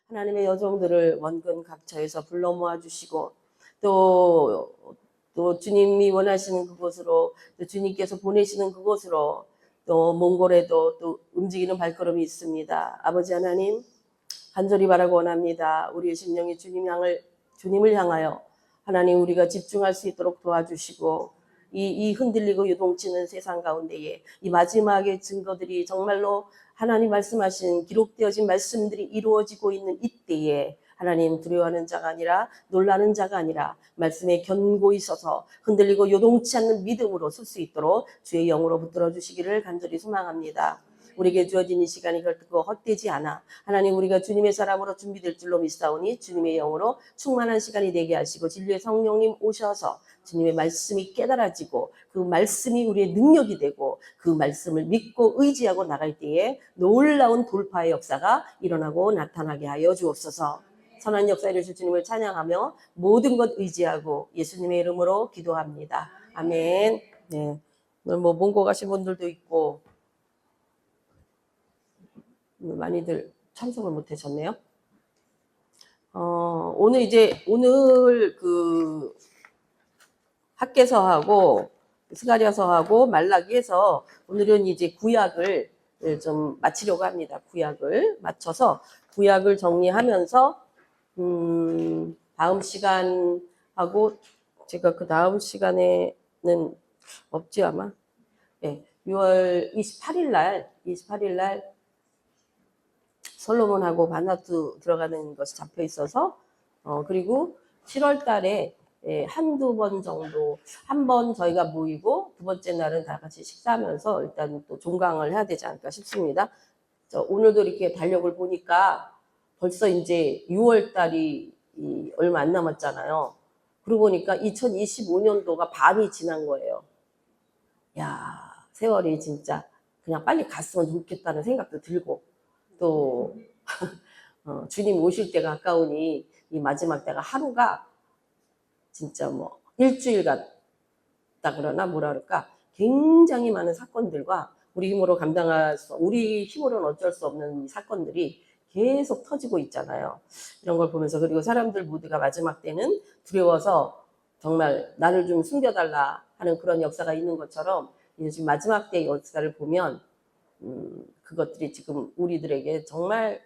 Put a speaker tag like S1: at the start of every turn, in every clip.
S1: 하나님의 여종들을 원근 각처에서 불러 모아주시고 또 주님이 원하시는 그곳으로 또 주님께서 보내시는 그곳으로 또 몽골에도 또 움직이는 발걸음이 있습니다. 아버지 하나님 간절히 바라고 원합니다. 우리의 심령이 주님을 향하여 하나님 우리가 집중할 수 있도록 도와주시고 이 흔들리고 요동치는 세상 가운데에 이 마지막의 증거들이 정말로 하나님 말씀하신 기록되어진 말씀들이 이루어지고 있는 이때에 하나님 두려워하는 자가 아니라 놀라는 자가 아니라 말씀에 견고히 서서 흔들리고 요동치 않는 믿음으로 설 수 있도록 주의 영으로 붙들어 주시기를 간절히 소망합니다. 우리에게 주어진 이 시간이 결코 헛되지 않아 하나님 우리가 주님의 사람으로 준비될 줄로 믿사오니 주님의 영으로 충만한 시간이 되게 하시고 진리의 성령님 오셔서 주님의 말씀이 깨달아지고 그 말씀이 우리의 능력이 되고 그 말씀을 믿고 의지하고 나갈 때에 놀라운 돌파의 역사가 일어나고 나타나게 하여 주옵소서. 선한 역사 이루실 주님을 찬양하며 모든 것 의지하고 예수님의 이름으로 기도합니다. 아멘. 네. 오늘 뭐 몽고 가신 분들도 있고 많이들 참석을 못 하셨네요. 오늘 그 학개서하고 스가랴서하고 말라기에서 오늘은 이제 구약을 좀 마치려고 합니다. 구약을 맞춰서 구약을 정리하면서 다음 시간하고 제가 그 다음 시간에는 없지 아마. 네, 6월 28일 날 솔로몬하고 바나트 들어가는 것이 잡혀 있어서 그리고 7월 달에 한두 번 정도 한 번 저희가 모이고 두 번째 날은 다 같이 식사하면서 일단 또 종강을 해야 되지 않을까 싶습니다. 오늘도 이렇게 달력을 보니까 벌써 이제 6월 달이 얼마 안 남았잖아요. 그러고 보니까 2025년도가 반이 지난 거예요. 야, 세월이 진짜 그냥 빨리 갔으면 좋겠다는 생각도 들고 또 주님 오실 때가 가까우니 이 마지막 때가 하루가 진짜 뭐 일주일 같다 그러나 뭐라 그럴까 굉장히 많은 사건들과 우리 힘으로는 어쩔 수 없는 사건들이 계속 터지고 있잖아요. 이런 걸 보면서 그리고 사람들 모두가 마지막 때는 두려워서 정말 나를 좀 숨겨달라 하는 그런 역사가 있는 것처럼 이제 지금 마지막 때의 역사를 보면 그것들이 지금 우리들에게 정말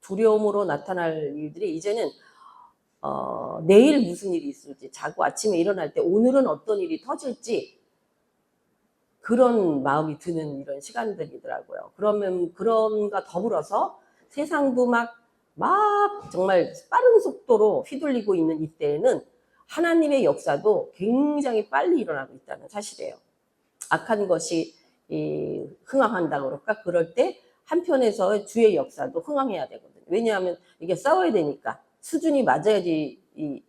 S1: 두려움으로 나타날 일들이 이제는 내일 무슨 일이 있을지 자고 아침에 일어날 때 오늘은 어떤 일이 터질지 그런 마음이 드는 이런 시간들이더라고요. 그러면 그런가 더불어서 세상도 막 정말 빠른 속도로 휘둘리고 있는 이때에는 하나님의 역사도 굉장히 빨리 일어나고 있다는 사실이에요. 악한 것이 흥황한다고 그럴까? 그럴 때 한편에서 주의 역사도 흥황해야 되거든요. 왜냐하면 이게 싸워야 되니까 수준이 맞아야지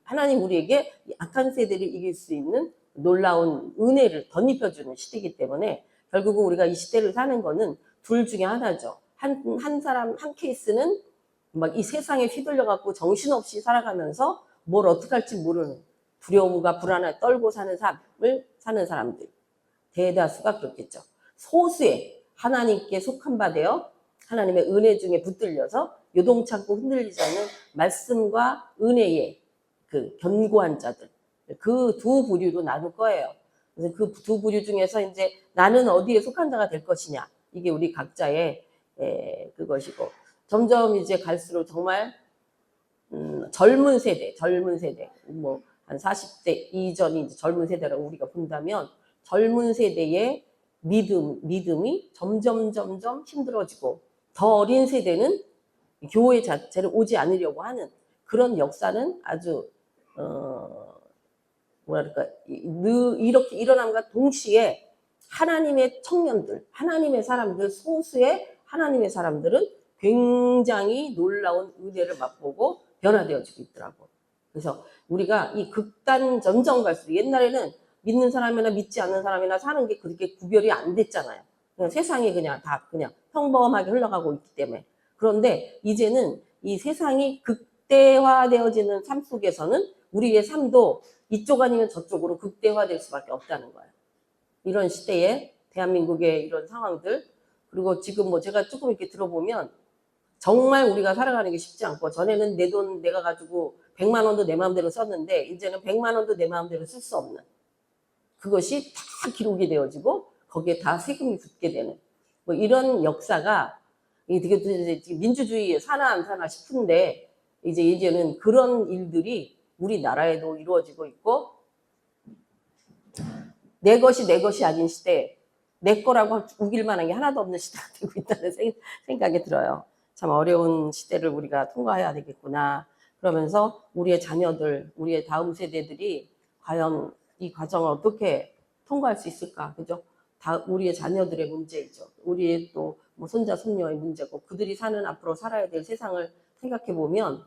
S1: 하나님 우리에게 악한 세대를 이길 수 있는 놀라운 은혜를 덧입혀주는 시대이기 때문에 결국은 우리가 이 시대를 사는 거는 둘 중에 하나죠. 한 사람, 한 케이스는 막 이 세상에 휘둘려갖고 정신없이 살아가면서 뭘 어떻게 할지 모르는 두려움과 불안에 떨고 사는 삶을 사는 사람들. 대다수가 그렇겠죠. 소수의 하나님께 속한 바 되어 하나님의 은혜 중에 붙들려서 요동찮고 흔들리지 않는 말씀과 은혜의 그 견고한 자들. 그 두 부류로 나눌 거예요. 그래서 그 두 부류 중에서 이제 나는 어디에 속한 자가 될 것이냐. 이게 우리 각자의 그것이고. 점점 이제 갈수록 정말 젊은 세대, 뭐 한 40대 이전이 이제 젊은 세대라고 우리가 본다면 젊은 세대의 믿음이 점점 힘들어지고 더 어린 세대는 교회 자체를 오지 않으려고 하는 그런 역사는 아주 뭐랄까 이렇게 일어남과 동시에 하나님의 청년들, 하나님의 사람들, 소수의 하나님의 사람들은 굉장히 놀라운 은혜를 맛보고 변화되어지고 있더라고. 그래서 우리가 이 극단 점점 갈수록 옛날에는 믿는 사람이나 믿지 않는 사람이나 사는 게 그렇게 구별이 안 됐잖아요. 그냥 세상이 그냥 다 그냥 평범하게 흘러가고 있기 때문에. 그런데 이제는 이 세상이 극대화되어지는 삶 속에서는 우리의 삶도 이쪽 아니면 저쪽으로 극대화될 수밖에 없다는 거예요. 이런 시대에 대한민국의 이런 상황들 그리고 지금 뭐 제가 조금 이렇게 들어보면 정말 우리가 살아가는 게 쉽지 않고, 전에는 내 돈 내가 가지고 100만 원도 내 마음대로 썼는데 이제는 100만 원도 내 마음대로 쓸 수 없는, 그것이 다 기록이 되어지고 거기에 다 세금이 붙게 되는 뭐 이런 역사가, 이게 되게 민주주의에 사나 안 사나 싶은데 이제는 그런 일들이 우리나라에도 이루어지고 있고, 내 것이 아닌 시대, 내 거라고 우길 만한 게 하나도 없는 시대가 되고 있다는 생각이 들어요. 참 어려운 시대를 우리가 통과해야 되겠구나. 그러면서 우리의 자녀들, 우리의 다음 세대들이 과연 이 과정을 어떻게 통과할 수 있을까, 그죠? 다 우리의 자녀들의 문제이죠. 우리의 또 뭐 손자 손녀의 문제고, 그들이 사는 앞으로 살아야 될 세상을 생각해 보면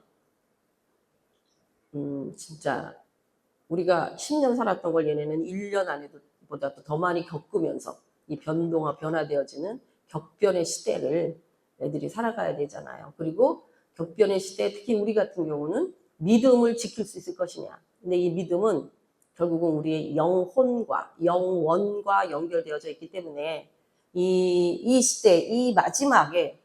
S1: 진짜 우리가 10년 살았던 걸 얘네는 1년 안에도 보다 더 많이 겪으면서 이 변화되어지는 격변의 시대를 애들이 살아가야 되잖아요. 그리고 격변의 시대, 특히 우리 같은 경우는 믿음을 지킬 수 있을 것이냐. 근데 이 믿음은 결국은 우리의 영원과 연결되어져 있기 때문에 이 시대, 이 마지막에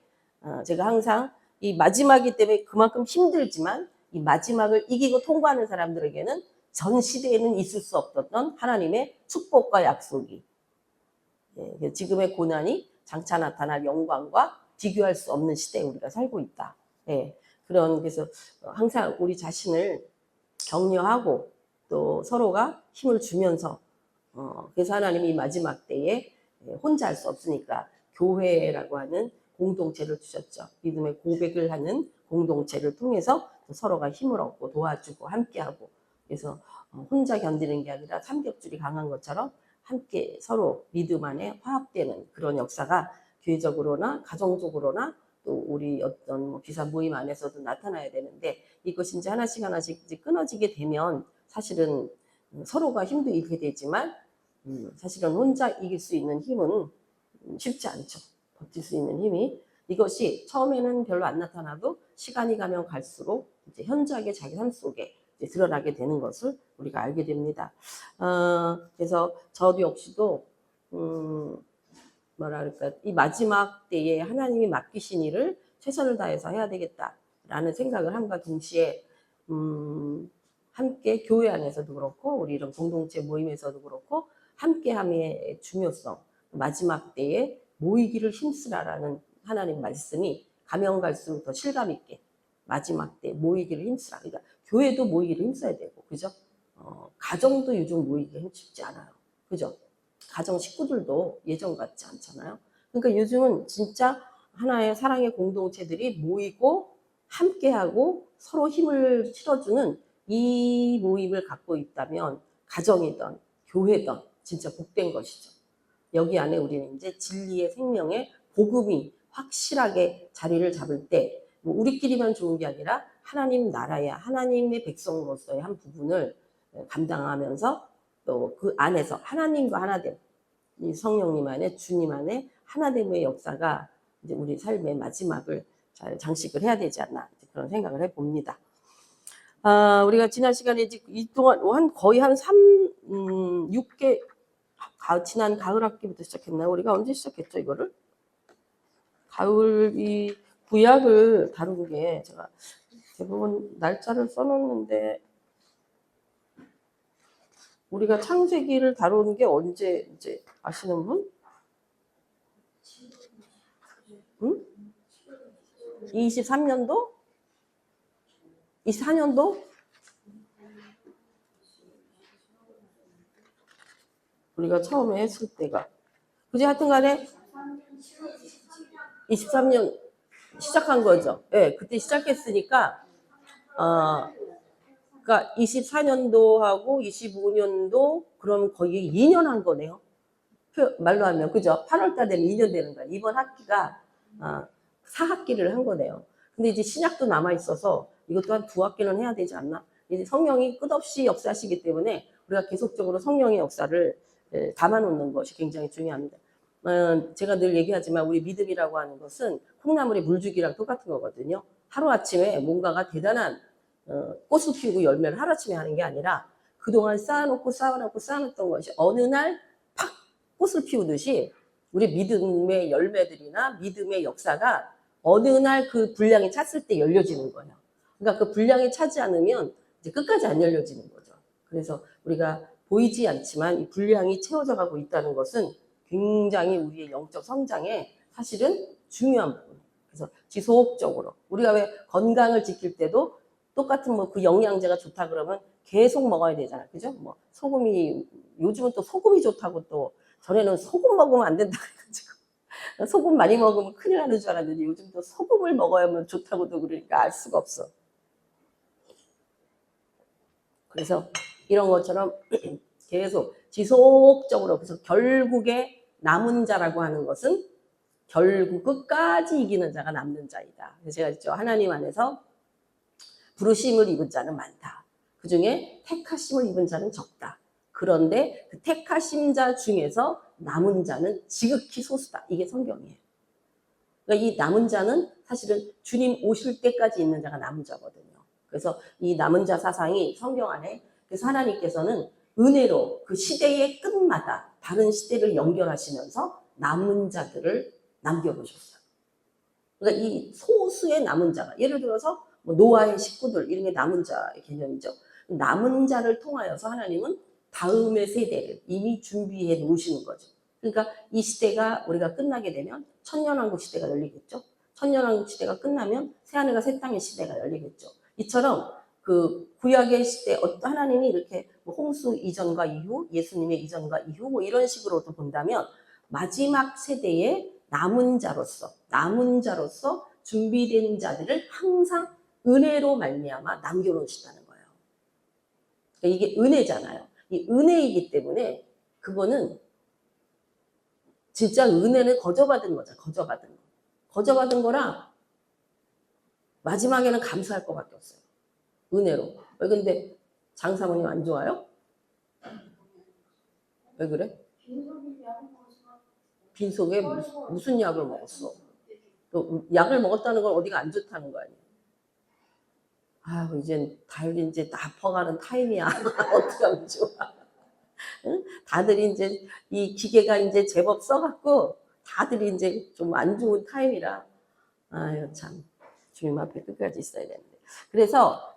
S1: 제가 항상 이 마지막이기 때문에 그만큼 힘들지만 이 마지막을 이기고 통과하는 사람들에게는 전 시대에는 있을 수 없었던 하나님의 축복과 약속이, 지금의 고난이 장차 나타날 영광과 비교할 수 없는 시대에 우리가 살고 있다. 그래서 항상 우리 자신을 격려하고 또 서로가 힘을 주면서, 그래서 하나님이 마지막 때에 혼자 할 수 없으니까 교회라고 하는 공동체를 주셨죠. 믿음의 고백을 하는 공동체를 통해서 서로가 힘을 얻고 도와주고 함께하고, 그래서 혼자 견디는 게 아니라 삼겹줄이 강한 것처럼 함께 서로 믿음 안에 화합되는 그런 역사가 교회적으로나 가정적으로나 또 우리 어떤 비사 모임 안에서도 나타나야 되는데, 이것이 이제 하나씩 이제 끊어지게 되면 사실은 서로가 힘도 잃게 되지만 사실은 혼자 이길 수 있는 힘은 쉽지 않죠. 버틸 수 있는 힘이, 이것이 처음에는 별로 안 나타나도 시간이 가면 갈수록 이제 현저하게 자기 삶 속에 이제 드러나게 되는 것을 우리가 알게 됩니다. 그래서 저도 역시도 뭐랄까, 이 마지막 때에 하나님이 맡기신 일을 최선을 다해서 해야 되겠다라는 생각을 함과 동시에 함께 교회 안에서도 그렇고 우리 이런 공동체 모임에서도 그렇고 함께함의 중요성, 마지막 때에 모이기를 힘쓰라라는 하나님 말씀이 가면 갈수록 더 실감 있게 마지막 때 모이기를 힘쓰라. 그러니까 교회도 모이기를 힘써야 되고, 그죠? 가정도 요즘 모이기가 쉽지 않아요. 그죠? 가정 식구들도 예전 같지 않잖아요. 그러니까 요즘은 진짜 하나의 사랑의 공동체들이 모이고 함께하고 서로 힘을 실어주는 이 모임을 갖고 있다면 가정이든 교회든 진짜 복된 것이죠. 여기 안에 우리는 이제 진리의 생명의 복음이 확실하게 자리를 잡을 때, 뭐 우리끼리만 좋은 게 아니라 하나님 나라의 하나님의 백성으로서의 한 부분을 감당하면서 또 그 안에서 하나님과 하나됨, 이 성령님 안에 주님 안에 하나됨의 역사가 이제 우리 삶의 마지막을 잘 장식을 해야 되지 않나, 그런 생각을 해봅니다. 우리가 지난 시간에 이 동안 거의 한 6개, 지난 가을 학기부터 시작했나요? 우리가 언제 시작했죠, 이거를? 가을 이 구약을 다루는 게 제가 대부분 날짜를 써놓는데, 우리가 창세기를 다루는 게 언제, 이제 아시는 분? 응? 23년도? 24년도? 우리가 처음에 했을 때가. 그지? 하여튼 간에 23년 시작한 거죠. 예, 그때 시작했으니까, 그러니까 24년도하고 25년도, 그럼 거의 2년 한 거네요. 말로 하면, 그죠? 8월달 되면 2년 되는 거야. 이번 학기가 4학기를 한 거네요. 근데 이제 신약도 남아있어서 이것도 한 2학기는 해야 되지 않나? 이제 성령이 끝없이 역사하시기 때문에 우리가 계속적으로 성령의 역사를 담아놓는 것이 굉장히 중요합니다. 제가 늘 얘기하지만 우리 믿음이라고 하는 것은 콩나물의 물주기랑 똑같은 거거든요. 하루아침에 뭔가가 대단한 꽃을 피우고 열매를 하루아침에 하는 게 아니라 그동안 쌓아놨던 것이 어느 날 팍 꽃을 피우듯이 우리 믿음의 열매들이나 믿음의 역사가 어느 날 그 분량이 찼을 때 열려지는 거예요. 그러니까 그 분량이 차지 않으면 이제 끝까지 안 열려지는 거죠. 그래서 우리가 보이지 않지만 이 분량이 채워져 가고 있다는 것은 굉장히 우리의 영적 성장에 사실은 중요한 부분. 그래서 지속적으로 우리가 왜 건강을 지킬 때도 똑같은 뭐 그 영양제가 좋다 그러면 계속 먹어야 되잖아요. 그죠? 뭐 소금이 요즘은 또 소금이 좋다고 또 전에는 소금 먹으면 안 된다 그래가지고 소금 많이 먹으면 큰일 나는 줄 알았는데 요즘 또 소금을 먹어야만 좋다고도 그러니까 알 수가 없어. 그래서 이런 것처럼 계속 지속적으로 그래서 결국에 남은 자라고 하는 것은 결국 끝까지 이기는 자가 남는 자이다. 그래서 제가 했죠. 하나님 안에서 부르심을 입은 자는 많다. 그 중에 택하심을 입은 자는 적다. 그런데 그 택하심 자 중에서 남은 자는 지극히 소수다. 이게 성경이에요. 그러니까 이 남은 자는 사실은 주님 오실 때까지 있는 자가 남은 자거든요. 그래서 이 남은 자 사상이 성경 안에 그래서 하나님께서는 은혜로 그 시대의 끝마다 다른 시대를 연결하시면서 남은 자들을 남겨놓으셨어요. 그러니까 이 소수의 남은 자가 예를 들어서 뭐 노아의 식구들 이런 게 남은 자의 개념이죠. 남은 자를 통하여서 하나님은 다음의 세대를 이미 준비해 놓으시는 거죠. 그러니까 이 시대가 우리가 끝나게 되면 천년왕국 시대가 열리겠죠. 천년왕국 시대가 끝나면 새하늘과 새 땅의 시대가 열리겠죠. 이처럼 그 구약의 시대 어떤 하나님이 이렇게 뭐 홍수 이전과 이후 예수님의 이전과 이후 뭐 이런 식으로도 본다면 마지막 세대의 남은 자로서 준비된 자들을 항상 은혜로 말미암아 남겨놓으신다는 거예요. 그러니까 이게 은혜잖아요. 이 은혜이기 때문에 그거는 진짜 은혜는 거저받은 거죠. 거저받은 거. 거저받은 거라 마지막에는 감사할 것밖에 없어요. 은혜로. 왜 근데 장사모님 안 좋아요? 왜 그래? 빈속에 무슨 약을 먹었어? 또 약을 먹었다는 건 어디가 안 좋다는 거 아니에요? 아유, 이제 다율이 이제 아파가는 타임이야. 어떻게 하면 좋아? 응? 다들 이제 이 기계가 이제 제법 써갖고 다들 이제 좀 안 좋은 타임이라. 아유, 참. 주님 앞에 끝까지 있어야 되는데. 그래서,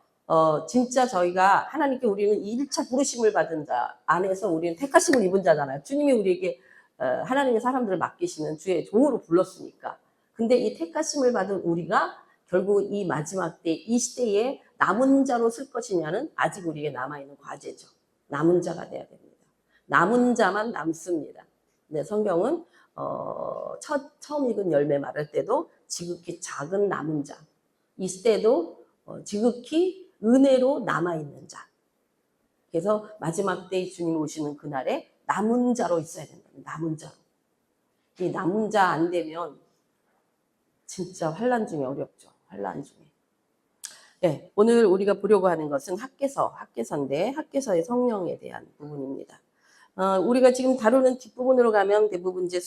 S1: 진짜 저희가 하나님께 우리는 1차 부르심을 받은 자 안에서 우리는 택하심을 입은 자잖아요. 주님이 우리에게 하나님의 사람들을 맡기시는 주의 종으로 불렀으니까. 근데 이 택하심을 받은 우리가 결국 이 마지막 때, 이 시대에 남은 자로 쓸 것이냐는 아직 우리에게 남아있는 과제죠. 남은 자가 돼야 됩니다. 남은 자만 남습니다. 네, 성경은 처음 읽은 열매 말할 때도 지극히 작은 남은 자. 이 시대도 지극히 은혜로 남아있는 자. 그래서 마지막 때 주님 오시는 그날에 남은 자로 있어야 된다. 남은 자로. 이 남은 자 안 되면 진짜 환난 중에 어렵죠. 환난 중에. 네, 오늘 우리가 보려고 하는 것은 학개서인데 학개서의 성령에 대한 부분입니다. 우리가 지금 다루는 뒷부분으로 가면 대부분 이제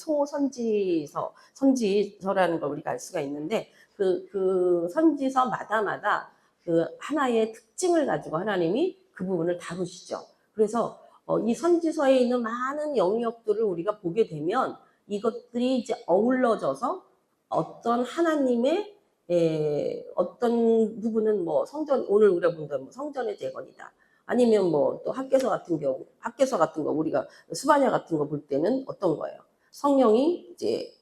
S1: 선지서라는 걸 우리가 알 수가 있는데 그 선지서마다 그 하나의 특징을 가지고 하나님이 그 부분을 다루시죠. 그래서 이 선지서에 있는 많은 영역들을 우리가 보게 되면 이것들이 이제 어울러져서 어떤 하나님의 어떤 부분은 뭐 오늘 우리가 본다면 뭐 성전의 재건이다. 아니면 뭐 또 학개서 같은 거 우리가 스바냐 같은 거 볼 때는 어떤 거예요? 성령이 이제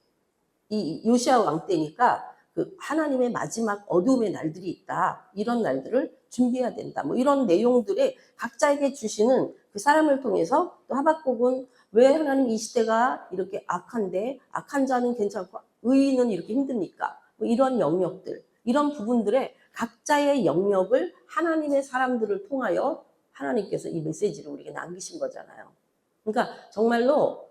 S1: 이 요시아 왕 때니까 그 하나님의 마지막 어둠의 날들이 있다. 이런 날들을 준비해야 된다. 뭐 이런 내용들에 각자에게 주시는 그 사람을 통해서 또 하박국은 왜 하나님 이 시대가 이렇게 악한데 악한 자는 괜찮고 의인은 이렇게 힘듭니까? 뭐 이런 영역들, 이런 부분들의 각자의 영역을 하나님의 사람들을 통하여 하나님께서 이 메시지를 우리에게 남기신 거잖아요. 그러니까 정말로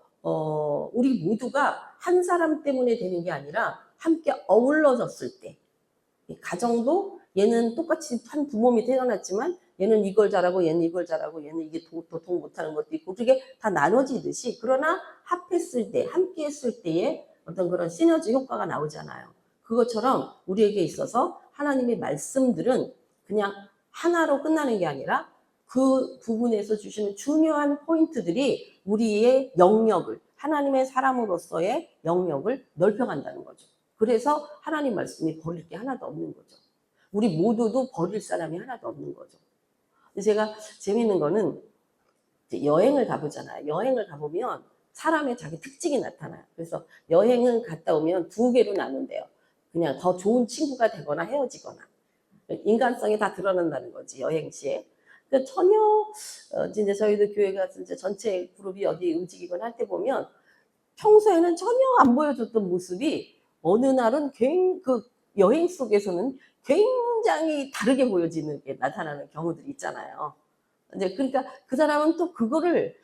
S1: 우리 모두가 한 사람 때문에 되는 게 아니라 함께 어우러졌을 때 가정도 얘는 똑같이 한 부모님이 태어났지만 얘는 이걸 잘하고 얘는 이걸 잘하고 얘는 이게 도통 못하는 것도 있고 그게 다 나눠지듯이 그러나 합했을 때 함께 했을 때의 어떤 그런 시너지 효과가 나오잖아요. 그것처럼 우리에게 있어서 하나님의 말씀들은 그냥 하나로 끝나는 게 아니라 그 부분에서 주시는 중요한 포인트들이 우리의 영역을 하나님의 사람으로서의 영역을 넓혀간다는 거죠. 그래서 하나님 말씀이 버릴 게 하나도 없는 거죠. 우리 모두도 버릴 사람이 하나도 없는 거죠. 제가 재미있는 거는 여행을 가보잖아요. 여행을 가보면 사람의 자기 특징이 나타나요. 그래서 여행은 갔다 오면 두 개로 나눈대요. 그냥 더 좋은 친구가 되거나 헤어지거나. 인간성이 다 드러난다는 거지, 여행 시에. 그러니까 전혀, 이제 저희도 교회가 이제 전체 그룹이 어디 움직이거나 할 때 보면 평소에는 전혀 안 보여줬던 모습이 어느 날은 그 여행 속에서는 굉장히 다르게 보여지는 게 나타나는 경우들이 있잖아요. 이제 그러니까 그 사람은 또 그거를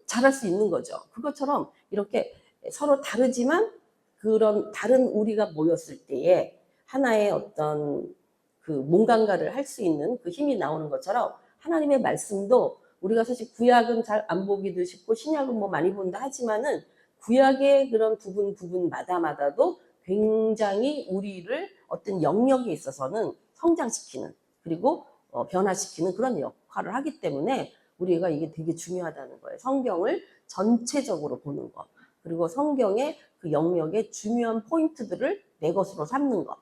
S1: 잘할 수 있는 거죠. 그것처럼 이렇게 서로 다르지만 그런 다른 우리가 모였을 때에 하나의 어떤 그 뭔가를 할 수 있는 그 힘이 나오는 것처럼 하나님의 말씀도 우리가 사실 구약은 잘 안 보기도 쉽고 신약은 뭐 많이 본다 하지만은 구약의 그런 부분마다도 굉장히 우리를 어떤 영역에 있어서는 성장시키는 그리고 변화시키는 그런 역할을 하기 때문에 우리가 이게 되게 중요하다는 거예요. 성경을 전체적으로 보는 것. 그리고 성경의 그 영역의 중요한 포인트들을 내 것으로 삼는 것.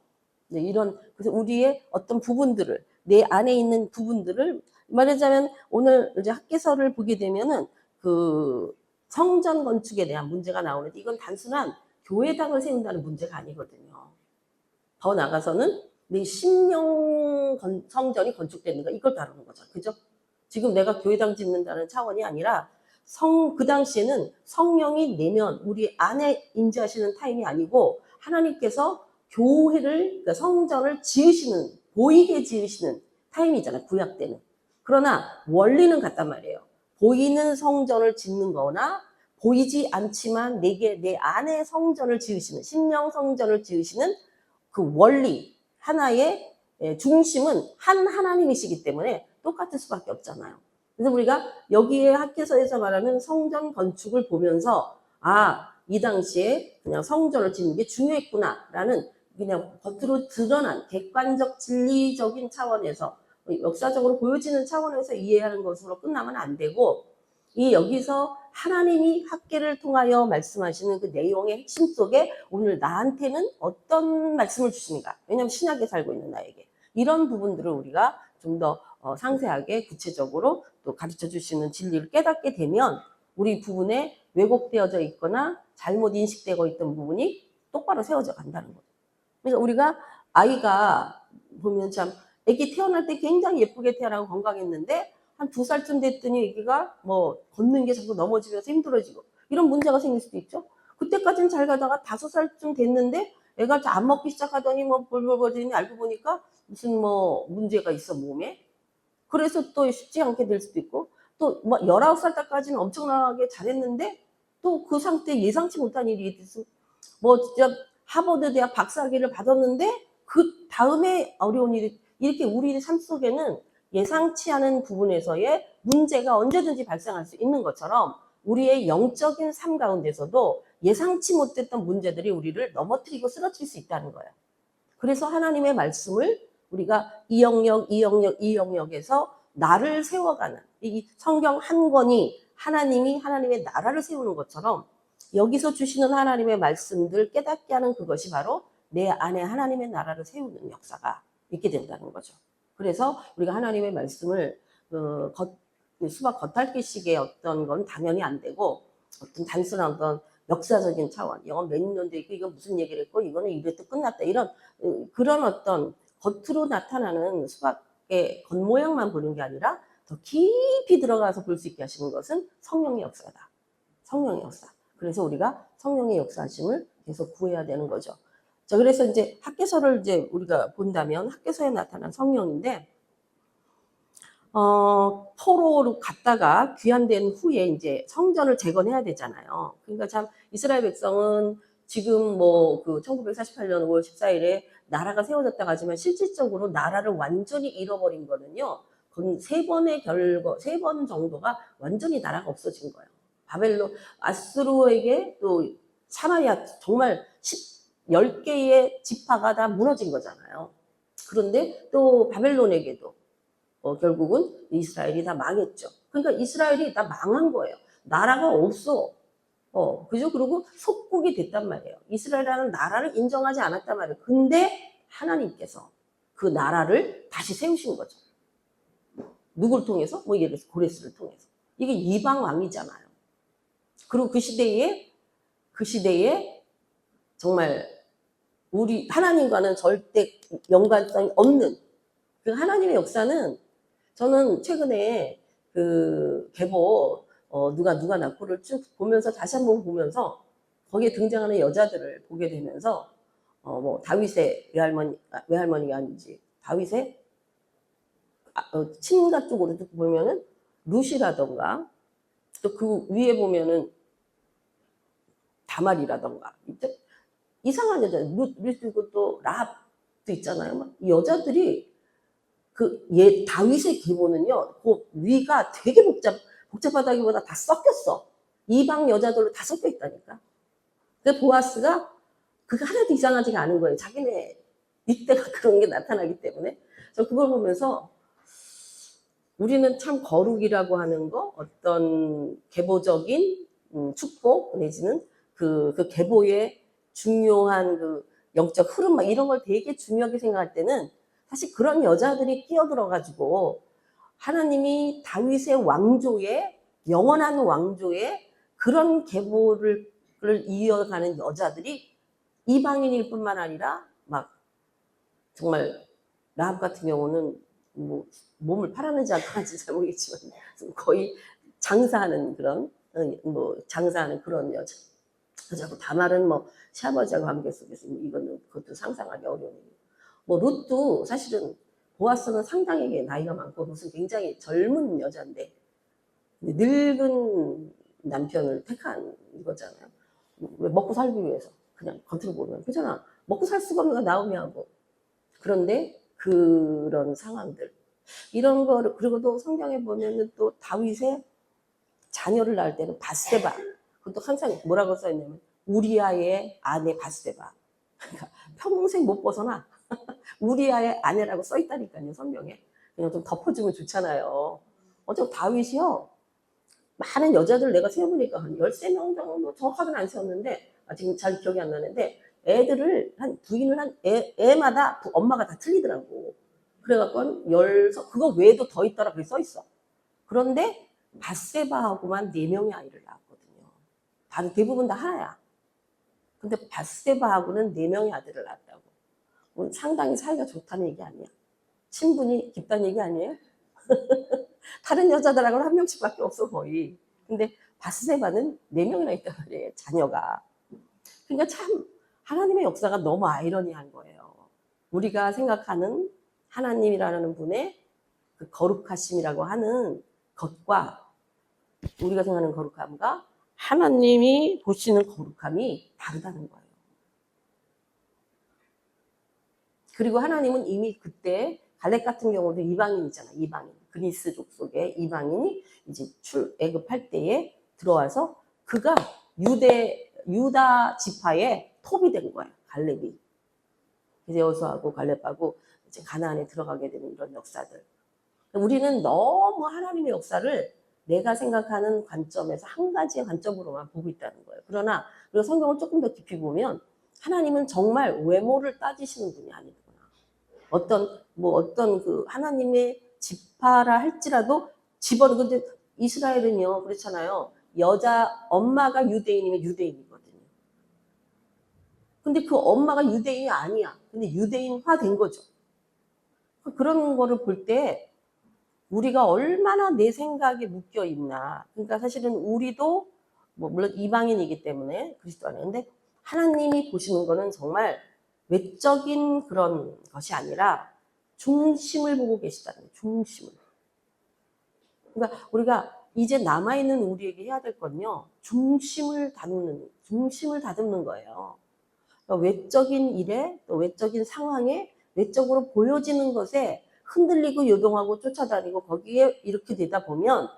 S1: 이런, 그래서 우리의 어떤 부분들을, 내 안에 있는 부분들을 말하자면 오늘 이제 학개서를 보게 되면은 그 성전 건축에 대한 문제가 나오는데 이건 단순한 교회당을 세운다는 문제가 아니거든요. 더 나가서는 내 심령 성전이 건축되는 거 이걸 다루는 거죠. 그죠? 지금 내가 교회당 짓는다는 차원이 아니라 그 당시에는 성령이 내면 우리 안에 임재하시는 타임이 아니고 하나님께서 교회를 그러니까 성전을 지으시는 보이게 지으시는 타임이잖아요. 구약 때는. 그러나 원리는 같단 말이에요. 보이는 성전을 짓는 거나 보이지 않지만 내 안에 성전을 지으시는 심령 성전을 지으시는 그 원리 하나의 중심은 한 하나님이시기 때문에 똑같을 수밖에 없잖아요. 그래서 우리가 여기에 학개서에서 말하는 성전 건축을 보면서 이 당시에 그냥 성전을 짓는 게 중요했구나라는 그냥 겉으로 드러난 객관적 진리적인 차원에서 역사적으로 보여지는 차원에서 이해하는 것으로 끝나면 안 되고 이 여기서 하나님이 학개를 통하여 말씀하시는 그 내용의 핵심 속에 오늘 나한테는 어떤 말씀을 주시는가. 왜냐하면 신약에 살고 있는 나에게. 이런 부분들을 우리가 좀 더 상세하게 구체적으로 또 가르쳐 주시는 진리를 깨닫게 되면 우리 부분에 왜곡되어져 있거나 잘못 인식되고 있던 부분이 똑바로 세워져 간다는 거죠. 그러니까 우리가 아이가 보면 참 아기 태어날 때 굉장히 예쁘게 태어나고 건강했는데 한 2살쯤 됐더니 애기가 뭐 걷는 게 자꾸 넘어지면서 힘들어지고 이런 문제가 생길 수도 있죠. 그때까지는 잘 가다가 5살쯤 됐는데 애가 안 먹기 시작하더니 뭐 벌벌벌더니 알고 보니까 무슨 뭐 문제가 있어 몸에. 그래서 또 쉽지 않게 될 수도 있고 또 뭐 19살 때까지는 엄청나게 잘했는데 또 그 상태에 예상치 못한 일이 있어. 뭐 진짜 하버드 대학 박사학위를 받았는데 그 다음에 어려운 일이 이렇게 우리 삶 속에는 예상치 않은 부분에서의 문제가 언제든지 발생할 수 있는 것처럼 우리의 영적인 삶 가운데서도 예상치 못했던 문제들이 우리를 넘어뜨리고 쓰러뜨릴 수 있다는 거예요. 그래서 하나님의 말씀을 우리가 이 영역에서 나를 세워가는 이 성경 한 권이 하나님이 하나님의 나라를 세우는 것처럼 여기서 주시는 하나님의 말씀들 깨닫게 하는 그것이 바로 내 안에 하나님의 나라를 세우는 역사가 있게 된다는 거죠. 그래서 우리가 하나님의 말씀을 수박 겉핥기식의 어떤 건 당연히 안 되고 어떤 단순한 어떤 역사적인 차원, 영어 몇 년도 있고 이건 무슨 얘기를 했고 이거는 이랬도 끝났다 이런 그런 어떤 겉으로 나타나는 수박의 겉모양만 보는 게 아니라 더 깊이 들어가서 볼 수 있게 하시는 것은 성령의 역사다. 성령의 역사. 그래서 우리가 성령의 역사하심을 계속 구해야 되는 거죠. 자, 그래서 이제 학개서를 이제 우리가 본다면 학개서에 나타난 성령인데, 포로로 갔다가 귀환된 후에 이제 성전을 재건해야 되잖아요. 그러니까 참 이스라엘 백성은 지금 뭐 그 1948년 5월 14일에 나라가 세워졌다고 하지만 실질적으로 나라를 완전히 잃어버린 거는요. 세 번 정도가 완전히 나라가 없어진 거예요. 아수르에게 또 사마리아 정말 10개의 지파가 다 무너진 거잖아요. 그런데 또 바벨론에게도 결국은 이스라엘이 다 망했죠. 그러니까 이스라엘이 다 망한 거예요. 나라가 없어. 그죠? 그리고 속국이 됐단 말이에요. 이스라엘이라는 나라를 인정하지 않았단 말이에요. 근데 하나님께서 그 나라를 다시 세우신 거죠. 누굴 통해서? 뭐 예를 들어서 고레스를 통해서. 이게 이방 왕이잖아요. 그리고 그 시대에 정말 우리 하나님과는 절대 연관성이 없는 그 하나님의 역사는 저는 최근에 그 계보 누가 낳고를 쭉 보면서 다시 한번 보면서 거기에 등장하는 여자들을 보게 되면서 뭐 다윗의 외할머니가 아니지 다윗의 친가 쪽으로 보면은 룻이라던가 또 그 위에 보면은 다말이라던가 이상한 여자 룻이고 또 라합도 있잖아요. 이 여자들이 다윗의 계보는요, 그 위가 되게 복잡하다기보다 다 섞였어. 이방 여자들로 다 섞여 있다니까. 근데 보아스가 그게 하나도 이상하지가 않은 거예요. 자기네 이때가 그런 게 나타나기 때문에. 저 그걸 보면서 우리는 참 거룩이라고 하는 거, 어떤 계보적인 축복 내지는 그 계보의 중요한 그 영적 흐름 막 이런 걸 되게 중요하게 생각할 때는 사실 그런 여자들이 끼어들어가지고 하나님이 다윗의 왕조에 영원한 왕조에 그런 계보를 이어가는 여자들이 이방인일 뿐만 아니라 막 정말 라합 같은 경우는 뭐 몸을 팔았는지 안 팔았는지 잘 모르겠지만 거의 장사하는 그런 여자고 다말은 뭐 시아버지하고 관계 속에서 이거는 그것도 상상하기 어려운 일이에요. 뭐 룻도 사실은 보아스는 상당히 나이가 많고 룻은 굉장히 젊은 여자인데 늙은 남편을 택한 이거잖아요. 왜 먹고 살기 위해서 그냥 겉으로 보면 그렇잖아. 먹고 살 수가 없는 나오미하고. 그런데 그런 상황들 이런 거를 그리고도 성경에 보면은 또 다윗의 자녀를 낳을 때는 바세바 그것도 항상 뭐라고 써있냐면 우리아의 아내 바세바 그러니까 평생 못 벗어나 우리아의 아내라고 써있다니까요 성경에. 그냥 좀 덮어주면 좋잖아요. 어쩌고 다윗이요 많은 여자들 내가 세어보니까 한 13명 정도 정확하게는 안 세웠는데 지금 잘 기억이 안 나는데 애들을 부인을 한 애마다 엄마가 다 틀리더라고. 그래갖고 그거 외에도 더 있더라 그게 써있어. 그런데 바세바하고만 4명의 아이를 낳았거든요. 대부분 다 하나야. 근데 바세바하고는 4명의 아들을 낳았다고. 상당히 사이가 좋다는 얘기 아니야. 친분이 깊다는 얘기 아니에요? 다른 여자들하고는 1명씩밖에 없어 거의. 근데 바세바는 4명이나 있단 말이에요 자녀가. 그러니까 참 하나님의 역사가 너무 아이러니한 거예요. 우리가 생각하는 하나님이라는 분의 그 거룩하심이라고 하는 것과 우리가 생각하는 거룩함과 하나님이 보시는 거룩함이 다르다는 거예요. 그리고 하나님은 이미 그때 갈렙 같은 경우도 이방인이잖아. 이방인. 그리스족 속에 이방인이 이제 출애굽할 때에 들어와서 그가 유다 지파의 톱이 된 거예요. 갈렙이. 여호수아하고 갈렙하고 이제 가나안에 들어가게 되는 이런 역사들. 우리는 너무 하나님의 역사를 내가 생각하는 관점에서 한 가지의 관점으로만 보고 있다는 거예요. 그러나 우리가 성경을 조금 더 깊이 보면 하나님은 정말 외모를 따지시는 분이 아니구나. 어떤 그 하나님의 지파라 할지라도 근데 이스라엘은요 그렇잖아요. 여자 엄마가 유대인이면 유대인이거든요. 근데 그 엄마가 유대인이 아니야. 근데 유대인화 된 거죠. 그런 거를 볼 때 우리가 얼마나 내 생각에 묶여 있나. 그러니까 사실은 우리도 물론 이방인이기 때문에 그리스도 안에 근데 하나님이 보시는 거는 정말 외적인 그런 것이 아니라 중심을 보고 계시다는 거예요. 중심을. 그러니까 우리가 이제 남아있는 우리에게 해야 될 건요. 중심을 다듬는 거예요. 그러니까 외적인 일에 또 외적인 상황에 외적으로 보여지는 것에 흔들리고 요동하고 쫓아다니고 거기에 이렇게 되다 보면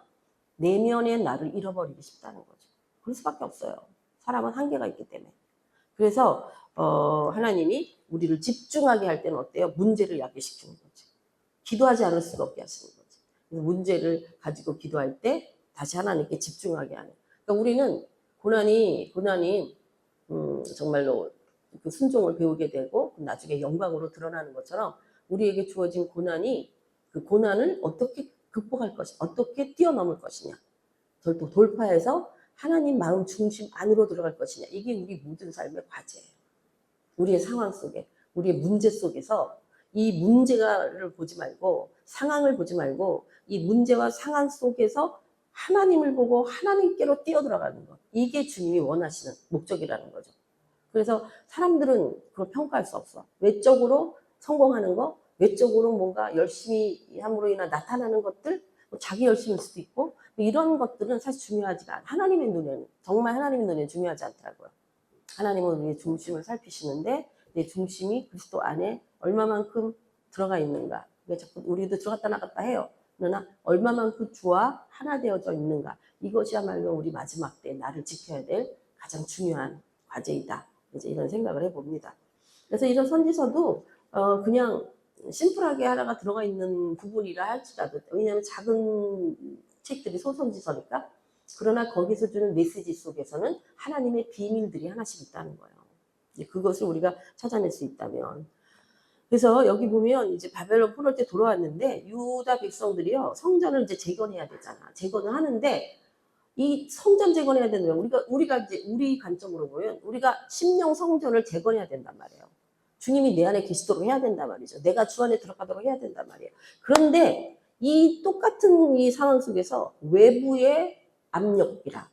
S1: 내면의 나를 잃어버리기 쉽다는 거죠. 그럴 수밖에 없어요. 사람은 한계가 있기 때문에. 그래서 하나님이 우리를 집중하게 할 때는 어때요? 문제를 야기시키는 거죠. 기도하지 않을 수가 없게 하시는 거죠. 문제를 가지고 기도할 때 다시 하나님께 집중하게 하는. 그러니까 우리는 고난이 정말로 그 순종을 배우게 되고 나중에 영광으로 드러나는 것처럼 우리에게 주어진 고난이 그 고난을 어떻게 극복할 것이, 어떻게 뛰어넘을 것이냐, 돌파해서 하나님 마음 중심 안으로 들어갈 것이냐, 이게 우리 모든 삶의 과제예요. 우리의 상황 속에, 우리의 문제 속에서 이 문제를 보지 말고, 상황을 보지 말고, 이 문제와 상황 속에서 하나님을 보고 하나님께로 뛰어들어가는 것, 이게 주님이 원하시는 목적이라는 거죠. 그래서 사람들은 그걸 평가할 수 없어. 외적으로 성공하는 거, 외적으로 뭔가 열심히 함으로 인해 나타나는 것들, 자기 열심일 수도 있고, 이런 것들은 사실 중요하지가 않아. 하나님의 눈에는, 정말 하나님의 눈에는 중요하지 않더라고요. 하나님은 우리의 중심을 살피시는데 내 중심이 그리스도 안에 얼마만큼 들어가 있는가. 자꾸 우리도 들어갔다 나갔다 해요. 그러나 얼마만큼 주와 하나 되어져 있는가. 이것이야말로 우리 마지막 때 나를 지켜야 될 가장 중요한 과제이다. 이제 이런 생각을 해봅니다. 그래서 이런 선지서도 그냥 심플하게 하나가 들어가 있는 부분이라 할지라도, 왜냐하면 작은 책들이 소선지서니까. 그러나 거기서 주는 메시지 속에서는 하나님의 비밀들이 하나씩 있다는 거예요. 이제 그것을 우리가 찾아낼 수 있다면. 그래서 여기 보면 이제 바벨론 포로 때 돌아왔는데 유다 백성들이요, 성전을 이제 재건해야 되잖아. 재건을 하는데 이 성전 재건해야 되는 거예요. 우리가 이제 우리 관점으로 보면 우리가 심령 성전을 재건해야 된단 말이에요. 주님이 내 안에 계시도록 해야 된단 말이죠. 내가 주 안에 들어가도록 해야 된단 말이에요. 그런데 이 똑같은 이 상황 속에서 외부의 압력이라,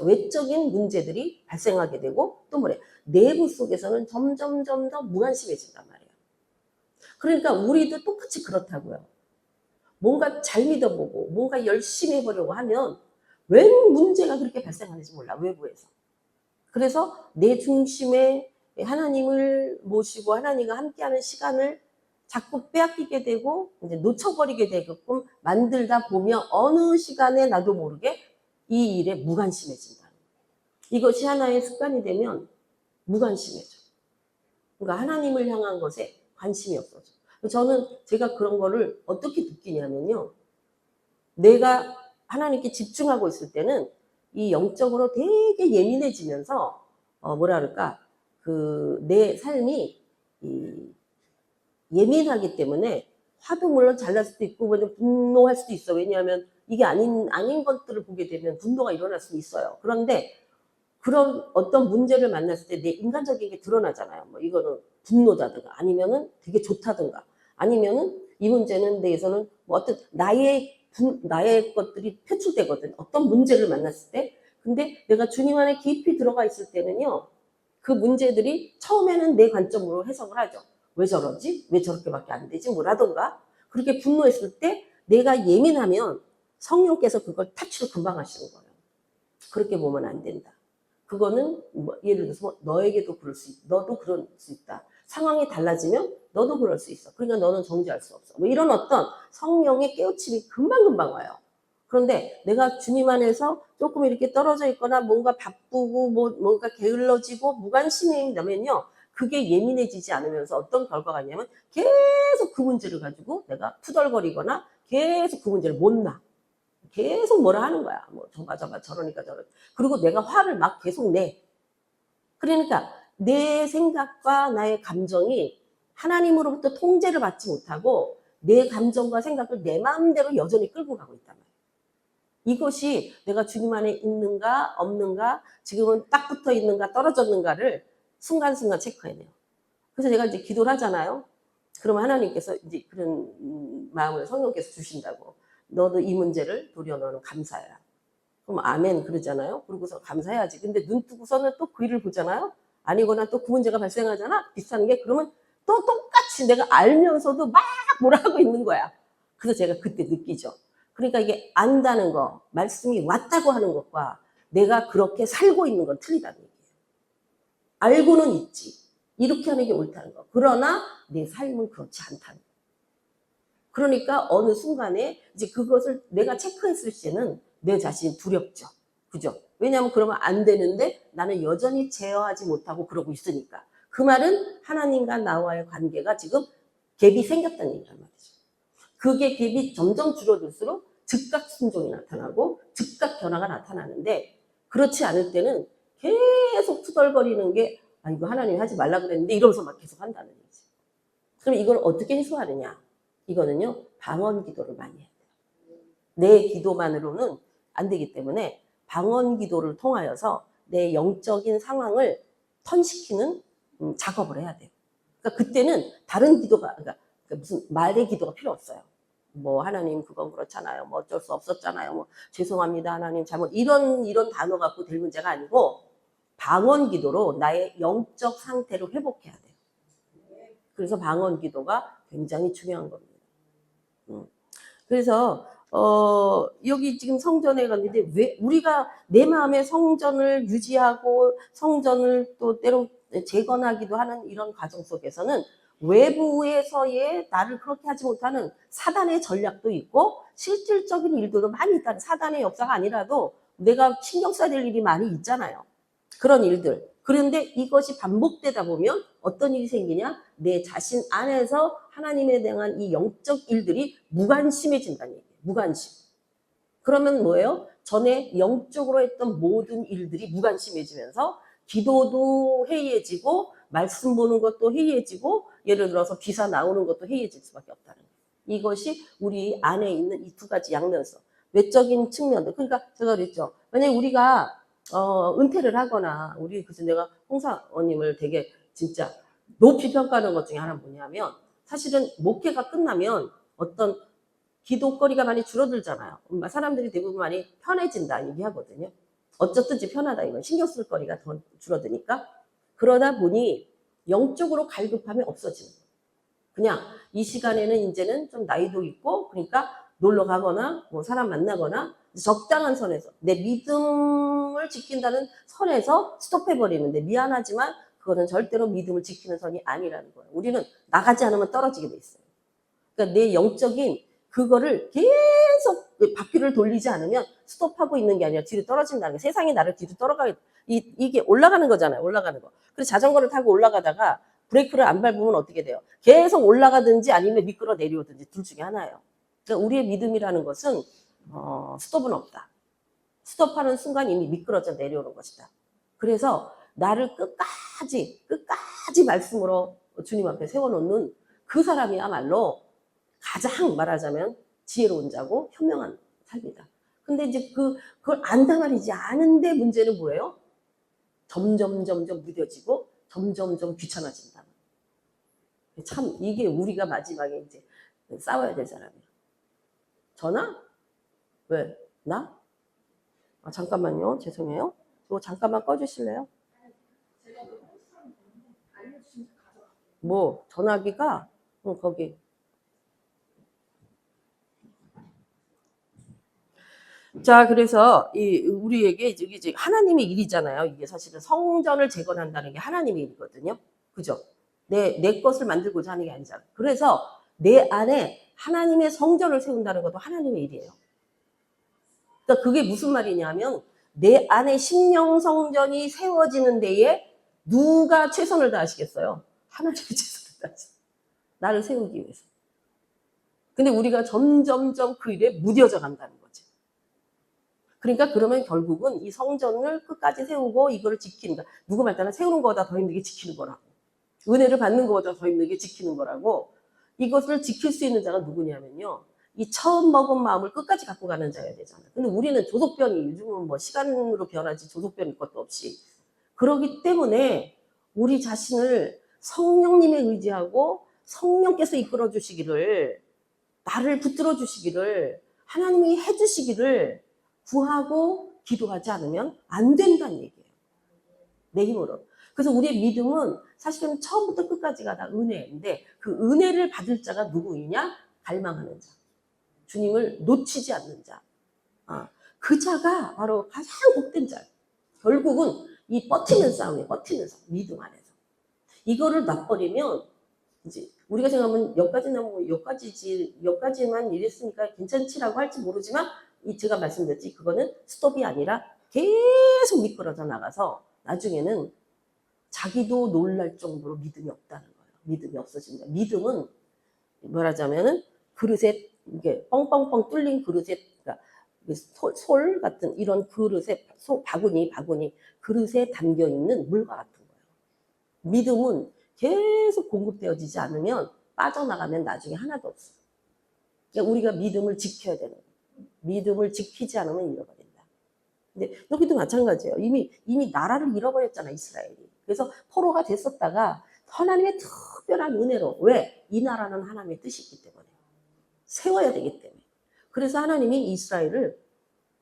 S1: 외적인 문제들이 발생하게 되고, 또 뭐래, 내부 속에서는 점점 더 무관심해진단 말이에요. 그러니까 우리도 똑같이 그렇다고요. 뭔가 잘 믿어보고 뭔가 열심히 해보려고 하면 웬 문제가 그렇게 발생하는지 몰라, 외부에서. 그래서 내 중심에 하나님을 모시고 하나님과 함께하는 시간을 자꾸 빼앗기게 되고 이제 놓쳐버리게 되게끔 만들다 보면 어느 시간에 나도 모르게 이 일에 무관심해진다. 이것이 하나의 습관이 되면 무관심해져. 그러니까 하나님을 향한 것에 관심이 없어져. 제가 그런 거를 어떻게 느끼냐면요. 내가 하나님께 집중하고 있을 때는 이 영적으로 되게 예민해지면서 뭐라 그럴까, 내 삶이 예민하기 때문에 화도 물론 잘 날 수도 있고 분노할 수도 있어. 왜냐하면 이게 아닌 것들을 보게 되면 분노가 일어날 수 있어요. 그런데 그런 어떤 문제를 만났을 때 내 인간적인 게 드러나잖아요. 뭐 이거는 분노다든가 아니면은 되게 좋다든가 아니면은 이 문제는 대해서는 뭐 어떤 나의 것들이 표출되거든. 어떤 문제를 만났을 때. 근데 내가 주님 안에 깊이 들어가 있을 때는요, 그 문제들이 처음에는 내 관점으로 해석을 하죠. 왜 저러지? 왜 저렇게밖에 안 되지? 뭐라던가. 그렇게 분노했을 때 내가 예민하면 성령께서 그걸 타치를 금방 하시는 거예요. 그렇게 보면 안 된다. 그거는 뭐 예를 들어서 너에게도 너도 그럴 수 있다. 상황이 달라지면 너도 그럴 수 있어. 그러니까 너는 정죄할 수 없어. 뭐 이런 어떤 성령의 깨우침이 금방금방 와요. 그런데 내가 주님 안에서 조금 이렇게 떨어져 있거나 뭔가 바쁘고 뭔가 게을러지고 무관심이 되면요, 그게 예민해지지 않으면서 어떤 결과가 있냐면 계속 그 문제를 가지고 내가 투덜거리거나 계속 그 문제를 못 놔. 계속 뭐라 하는 거야. 뭐 저러니까 저러. 그리고 내가 화를 막 계속 내. 그러니까 내 생각과 나의 감정이 하나님으로부터 통제를 받지 못하고 내 감정과 생각을 내 마음대로 여전히 끌고 가고 있단 말이야. 이것이 내가 주님 안에 있는가 없는가, 지금은 딱 붙어 있는가 떨어졌는가를 순간순간 체크해야 돼요. 그래서 제가 이제 기도를 하잖아요. 그러면 하나님께서 이제 그런 마음을 성령께서 주신다고. 너도 이 문제를 도려 너는 감사해라. 그럼 아멘 그러잖아요. 그러고서 감사해야지. 근데 눈 뜨고서는 또 그 일을 보잖아요. 아니거나 또 그 문제가 발생하잖아. 비슷한 게. 그러면 또 똑같이 내가 알면서도 막 뭐라 하고 있는 거야. 그래서 제가 그때 느끼죠. 그러니까 이게 안다는 거, 말씀이 왔다고 하는 것과 내가 그렇게 살고 있는 건 틀리다는 얘기예요. 알고는 있지. 이렇게 하는 게 옳다는 거. 그러나 내 삶은 그렇지 않다는 거. 그러니까 어느 순간에 이제 그것을 내가 체크했을 때는 내 자신이 두렵죠. 그죠? 왜냐하면 그러면 안 되는데 나는 여전히 제어하지 못하고 그러고 있으니까. 그 말은 하나님과 나와의 관계가 지금 갭이 생겼다는 얘기란 말이죠. 그게 갭이 점점 줄어들수록 즉각 순종이 나타나고 즉각 변화가 나타나는데, 그렇지 않을 때는 계속 투덜거리는 게 아, 이거 하나님이 하지 말라 그랬는데 이러면서 막 계속 한다는 얘기지. 그럼 이걸 어떻게 해소하느냐? 이거는요, 방언 기도를 많이 해야 돼요. 내 기도만으로는 안 되기 때문에 방언 기도를 통하여서 내 영적인 상황을 턴시키는 작업을 해야 돼요. 그러니까 그때는 다른 기도가, 그러니까 무슨 말의 기도가 필요 없어요. 뭐 하나님 그건 그렇잖아요. 뭐 어쩔 수 없었잖아요. 뭐 죄송합니다 하나님 잘못 이런 단어 갖고 될 문제가 아니고 방언 기도로 나의 영적 상태를 회복해야 돼요. 그래서 방언 기도가 굉장히 중요한 겁니다. 그래서 여기 지금 성전에 갔는데 왜 우리가 내 마음의 성전을 유지하고 성전을 또 때로 재건하기도 하는 이런 과정 속에서는 외부에서의 나를 그렇게 하지 못하는 사단의 전략도 있고 실질적인 일들도 많이 있다. 사단의 역사가 아니라도 내가 신경 써야 될 일이 많이 있잖아요. 그런 일들. 그런데 이것이 반복되다 보면 어떤 일이 생기냐? 내 자신 안에서 하나님에 대한 이 영적 일들이 무관심해진다는 얘기예요. 무관심. 그러면 뭐예요? 전에 영적으로 했던 모든 일들이 무관심해지면서 기도도 해이해지고 말씀 보는 것도 해이해지고 예를 들어서 기사 나오는 것도 해이해질 수밖에 없다는 거예요. 이것이 우리 안에 있는 이 두 가지 양면성. 외적인 측면들. 그러니까 제가 그랬죠. 만약에 우리가 은퇴를 하거나 우리 그래서 내가 홍사원님을 되게 진짜 높이 평가하는 것 중에 하나 뭐냐면 사실은 목회가 끝나면 어떤 기도거리가 많이 줄어들잖아요. 사람들이 대부분 많이 편해진다 얘기하거든요. 어쩌든지 편하다 이건 신경 쓸 거리가 더 줄어드니까 그러다 보니 영적으로 갈급함이 없어지는 거예요. 그냥 이 시간에는 이제는 좀 나이도 있고 그러니까 놀러 가거나 뭐 사람 만나거나 적당한 선에서 내 믿음을 지킨다는 선에서 스톱해버리는데 미안하지만 그거는 절대로 믿음을 지키는 선이 아니라는 거예요. 우리는 나가지 않으면 떨어지게 돼 있어요. 그러니까 내 영적인 그거를 계속 바퀴를 돌리지 않으면 스톱하고 있는 게 아니라 뒤로 떨어진다는 거예요. 세상이 나를 뒤로 떨어가게 이게 올라가는 거잖아요. 올라가는 거. 그래서 자전거를 타고 올라가다가 브레이크를 안 밟으면 어떻게 돼요? 계속 올라가든지 아니면 미끄러 내려오든지 둘 중에 하나예요. 그러니까 우리의 믿음이라는 것은 스톱은 없다. 스톱하는 순간 이미 미끄러져 내려오는 것이다. 그래서 나를 끝까지 말씀으로 주님 앞에 세워놓는 그 사람이야말로 가장 말하자면 지혜로운 자고 현명한 삶이다. 근데 이제 그걸 안단 말이지. 아는데 문제는 뭐예요? 점점 무뎌지고 점점 귀찮아진다. 참 이게 우리가 마지막에 이제 싸워야 될 사람이야. 전화? 왜? 나? 아, 잠깐만요. 죄송해요. 이거 잠깐만 꺼주실래요? 뭐 전화기가 거기. 자, 그래서 우리에게 이게 하나님의 일이잖아요. 이게 사실은 성전을 재건한다는 게 하나님의 일이거든요. 그죠? 내 것을 만들고자 하는 게 아니잖아요. 그래서 내 안에 하나님의 성전을 세운다는 것도 하나님의 일이에요. 그러니까 그게 무슨 말이냐면 내 안에 심령 성전이 세워지는 데에 누가 최선을 다하시겠어요? 하나님이 최선을 다하시. 나를 세우기 위해서. 근데 우리가 점점점 그 일에 무뎌져 간다는 거지. 그러니까 그러면 결국은 이 성전을 끝까지 세우고 이거를 지키는 거. 누구 말따나 세우는 것보다 더 힘들게 지키는 거라고. 은혜를 받는 것보다 더 힘들게 지키는 거라고. 이것을 지킬 수 있는 자가 누구냐면요. 이 처음 먹은 마음을 끝까지 갖고 가는 자여야 되잖아요. 근데 우리는 조속변이 요즘은 뭐 시간으로 변하지 조속변일 것도 없이. 그러기 때문에 우리 자신을 성령님에 의지하고 성령께서 이끌어 주시기를 나를 붙들어 주시기를 하나님이 해 주시기를 구하고 기도하지 않으면 안 된다는 얘기예요. 내 힘으로. 그래서 우리의 믿음은 사실은 처음부터 끝까지가 다 은혜인데 그 은혜를 받을 자가 누구이냐? 갈망하는 자. 주님을 놓치지 않는 자. 그 자가 바로 가장 복된 자예요. 결국은 이 버티는 싸움이에요. 버티는 싸움. 믿음 안에서. 이거를 놔버리면 이제 우리가 생각하면 여기까지는 뭐 여기까지만 이랬으니까 괜찮지라고 할지 모르지만 제가 말씀드렸지 그거는 스톱이 아니라 계속 미끄러져 나가서 나중에는 자기도 놀랄 정도로 믿음이 없다는 거예요. 믿음이 없어진다. 믿음은 말하자면은 그릇에 이게 뻥뻥뻥 뚫린 그릇에 그러니까 솔 같은 이런 그릇에 바구니 그릇에 담겨 있는 물과 같은 거예요. 믿음은 계속 공급되어지지 않으면 빠져나가면 나중에 하나도 없어요. 그러니까 우리가 믿음을 지켜야 되는 거예요. 믿음을 지키지 않으면 잃어버린다. 근데 여기도 마찬가지예요. 이미 나라를 잃어버렸잖아, 이스라엘이. 그래서 포로가 됐었다가 하나님의 특별한 은혜로, 왜? 이 나라는 하나님의 뜻이 있기 때문에 세워야 되기 때문에. 그래서 하나님이 이스라엘을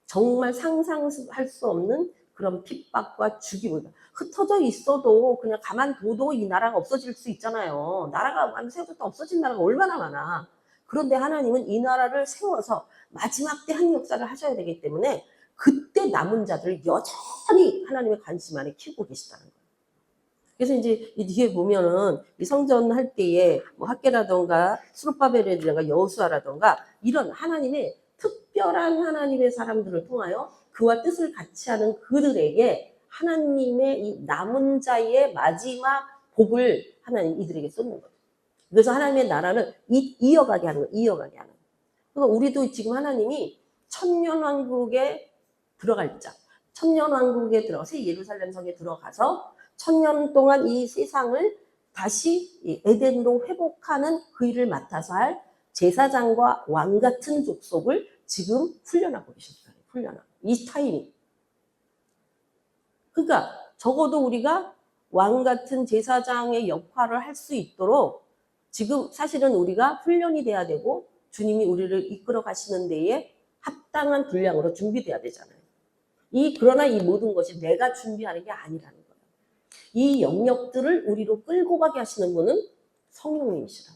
S1: 정말 상상할 수 없는 그런 핍박과 죽임을, 흩어져 있어도 그냥 가만둬도 이 나라가 없어질 수 있잖아요. 나라가 세워졌다 없어진 나라가 얼마나 많아. 그런데 하나님은 이 나라를 세워서 마지막 때 한 역사를 하셔야 되기 때문에 그때 남은 자들을 여전히 하나님의 관심 안에 키우고 계시다는 거예요. 그래서 이제 이 뒤에 보면은 이 성전 할 때에 뭐 학계라던가 스룹바벨이라던가 여호수아라던가 이런 하나님의 특별한 하나님의 사람들을 통하여 그와 뜻을 같이 하는 그들에게 하나님의 이 남은 자의 마지막 복을 하나님 이들에게 쏟는 거죠. 그래서 하나님의 나라를 이어가게 하는 거예요. 이어가게 하는 거예요. 그러니까 우리도 지금 하나님이 천년왕국에 들어갈 자, 천년왕국에 들어가서 예루살렘 성에 들어가서 천년 동안 이 세상을 다시 에덴으로 회복하는 그 일을 맡아서 할 제사장과 왕 같은 족속을 지금 훈련하고 계셨어요. 훈련하고. 이 타이밍. 그러니까 적어도 우리가 왕 같은 제사장의 역할을 할 수 있도록 지금 사실은 우리가 훈련이 돼야 되고 주님이 우리를 이끌어 가시는 데에 합당한 분량으로 준비돼야 되잖아요. 그러나 이 모든 것이 내가 준비하는 게 아니라는 거예요. 이 영역들을 우리로 끌고 가게 하시는 분은 성령님이시라.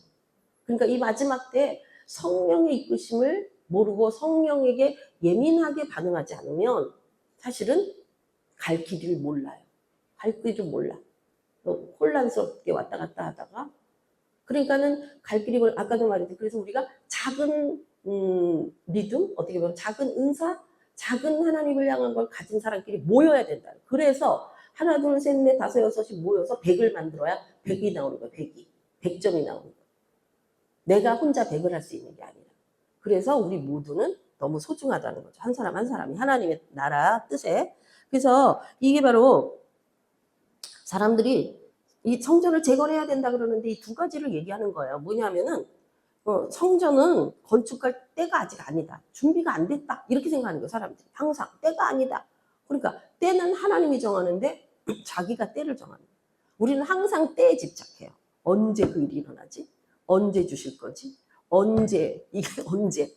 S1: 그러니까 이 마지막 때 성령의 이끄심을 모르고 성령에게 예민하게 반응하지 않으면 사실은 갈 길을 몰라요. 갈 길을 몰라. 혼란스럽게 왔다 갔다 하다가 그러니까는 갈 길이 아까도 말했듯이 그래서 우리가 작은 믿음, 어떻게 보면 작은 은사, 작은 하나님을 향한 걸 가진 사람끼리 모여야 된다. 그래서 하나, 둘, 셋, 넷, 다섯, 여섯이 모여서 100을 만들어야 100이 나오는 거야. 100이. 100점이 나오는 거야. 내가 혼자 100을 할 수 있는 게 아니라. 그래서 우리 모두는 너무 소중하다는 거죠. 한 사람 한 사람이 하나님의 나라 뜻에. 그래서 이게 바로 사람들이 이 성전을 재건해야 된다 그러는데 이 두 가지를 얘기하는 거예요. 뭐냐면은 성전은 건축할 때가 아직 아니다. 준비가 안 됐다. 이렇게 생각하는 거예요. 사람들이. 항상 때가 아니다. 그러니까 때는 하나님이 정하는데 자기가 때를 정하는 거예요. 우리는 항상 때에 집착해요. 언제 그 일이 일어나지? 언제 주실 거지? 언제? 이게 언제?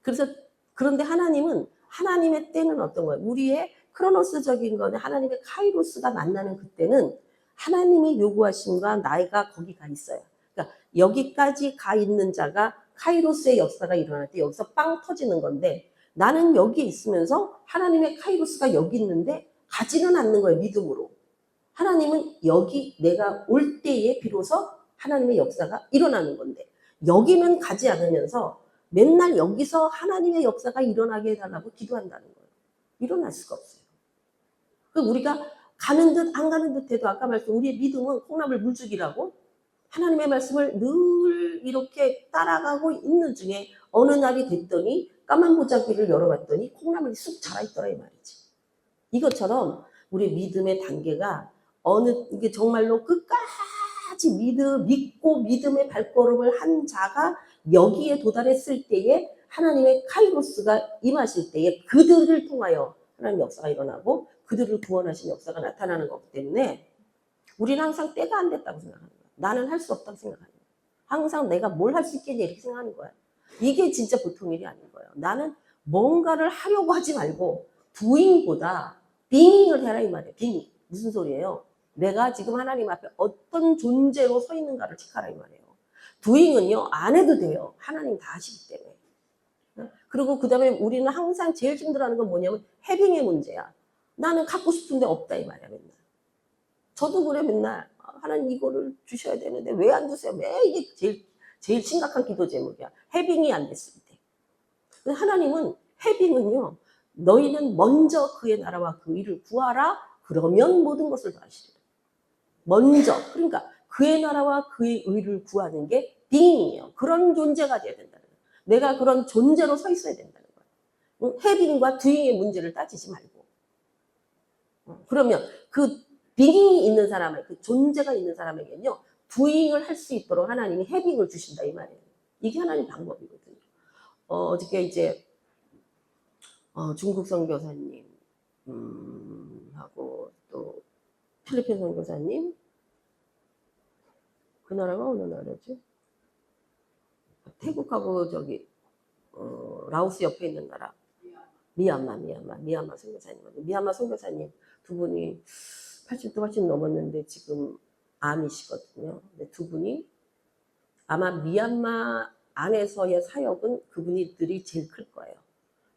S1: 그래서 그런데 하나님은 하나님의 때는 어떤 거예요? 우리의 크로노스적인 거는 하나님의 카이로스가 만나는 그때는 하나님이 요구하신 과 나이가 거기 가 있어요. 그러니까 여기까지 가 있는 자가 카이로스의 역사가 일어날 때 여기서 빵 터지는 건데 나는 여기 있으면서 하나님의 카이로스가 여기 있는데 가지는 않는 거예요. 믿음으로. 하나님은 여기 내가 올 때에 비로소 하나님의 역사가 일어나는 건데 여기는 가지 않으면서 맨날 여기서 하나님의 역사가 일어나게 해달라고 기도한다는 거예요. 일어날 수가 없어요. 우리가 가는 듯 안 가는 듯 해도 아까 말씀 우리의 믿음은 콩나물 물주기라고 하나님의 말씀을 늘 이렇게 따라가고 있는 중에 어느 날이 됐더니 까만 보자기를 열어봤더니 콩나물이 쑥 자라있더라 이 말이지. 이것처럼 우리의 믿음의 단계가 이게 정말로 끝까지 믿고 믿음의 발걸음을 한 자가 여기에 도달했을 때에 하나님의 카이로스가 임하실 때에 그들을 통하여 하나님의 역사가 일어나고 그들을 구원하신 역사가 나타나는 거기 때문에 우리는 항상 때가 안 됐다고 생각하는 거야. 나는 할 수 없다고 생각하는 거야. 항상 내가 뭘 할 수 있겠냐 이렇게 생각하는 거야. 이게 진짜 보통 일이 아닌 거예요. 나는 뭔가를 하려고 하지 말고 doing보다 being을 해라 이 말이에요. being. 무슨 소리예요? 내가 지금 하나님 앞에 어떤 존재로 서 있는가를 체크하라 이 말이에요. doing은요 안 해도 돼요. 하나님 다 하시기 때문에. 그리고 그 다음에 우리는 항상 제일 힘들어하는 건 뭐냐면 having의 문제야. 나는 갖고 싶은데 없다 이 말이야 맨날. 저도 그래 맨날 하나님 이거를 주셔야 되는데 왜 안 주세요? 왜 이게 제일 심각한 기도 제목이야. having이 안 됐을 때. 하나님은 having은요 너희는 먼저 그의 나라와 그 일을 구하라 그러면 모든 것을 다 하시리라. 먼저 그러니까 그의 나라와 그의 의를 구하는 게 being이에요. 그런 존재가 돼야 된다는 거예요. 내가 그런 존재로 서 있어야 된다는 거예요. 응? 해빙과 두잉의 문제를 따지지 말고. 그러면 그 빙이 있는 사람에게, 그 존재가 있는 사람에게는요, 두잉을 할 수 있도록 하나님이 해빙을 주신다 이 말이에요. 이게 하나님 방법이거든요. 어저께 이제 중국 선교사님 하고 또 필리핀 선교사님, 그 나라가 어느 나라지? 태국하고 저기 라오스 옆에 있는 나라, 미얀마 선교사님, 미얀마 선교사님 두 분이 80도 훨씬 넘었는데 지금 암이시거든요. 근데 두 분이 아마 미얀마 안에서의 사역은 그분들이 제일 클 거예요.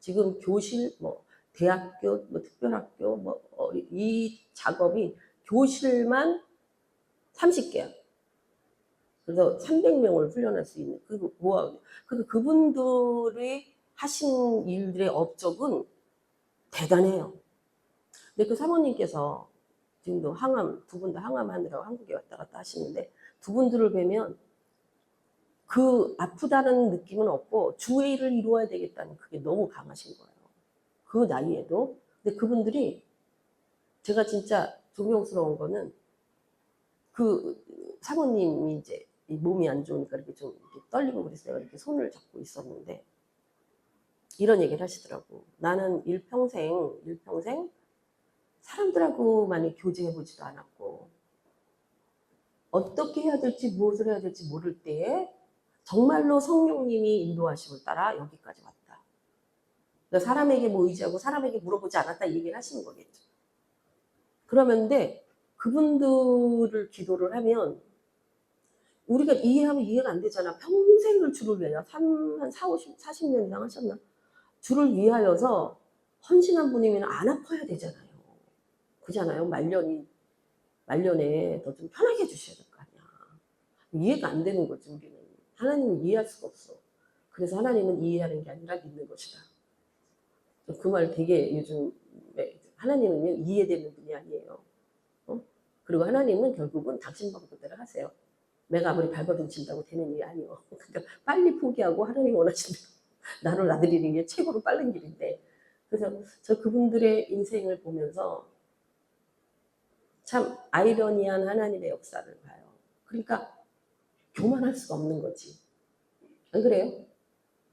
S1: 지금 교실, 뭐 대학교, 뭐 특별학교, 뭐 이 작업이 교실만 30개야. 그래서 300명을 훈련할 수 있는 그분들이 하신 일들의 업적은 대단해요. 근데 그 사모님께서 지금도 항암, 두 분 다 항암하느라고 한국에 왔다 갔다 하시는데 두 분들을 뵈면 그 아프다는 느낌은 없고 주의를 이루어야 되겠다는 그게 너무 강하신 거예요. 그 나이에도. 근데 그분들이 제가 진짜 존경스러운 거는 그 사모님이 이제 몸이 안 좋으니까 이렇게 좀 이렇게 떨리고 그랬어요. 이렇게 손을 잡고 있었는데 이런 얘기를 하시더라고. 나는 일평생 사람들하고 많이 교제해보지도 않았고 어떻게 해야 될지 무엇을 해야 될지 모를 때에 정말로 성령님이 인도하심을 따라 여기까지 왔다. 그러니까 사람에게 뭐 의지하고 사람에게 물어보지 않았다 이 얘기를 하시는 거겠죠. 그러면데 그분들을 기도를 하면 우리가 이해하면 이해가 안 되잖아. 평생을 주를 위하여 한 40년 이상 하셨나? 주를 위하여서 헌신한 분이면 안 아파야 되잖아요. 그잖아요. 말년에 더 좀 편하게 해주셔야 될 거 아니야. 이해가 안 되는 거지 우리는. 하나님은 이해할 수가 없어. 그래서 하나님은 이해하는 게 아니라 믿는 것이다. 그 말 되게 요즘 하나님은요 이해되는 분이 아니에요. 그리고 하나님은 결국은 당신 방법대로 하세요. 내가 아무리 발버둥 친다고 되는 일이 아니에요. 그러니까 빨리 포기하고 하나님 원하시는 나를 놔드리는 게 최고로 빠른 길인데 그래서 저 그분들의 인생을 보면서 참 아이러니한 하나님의 역사를 봐요. 그러니까 교만할 수가 없는 거지. 안 그래요?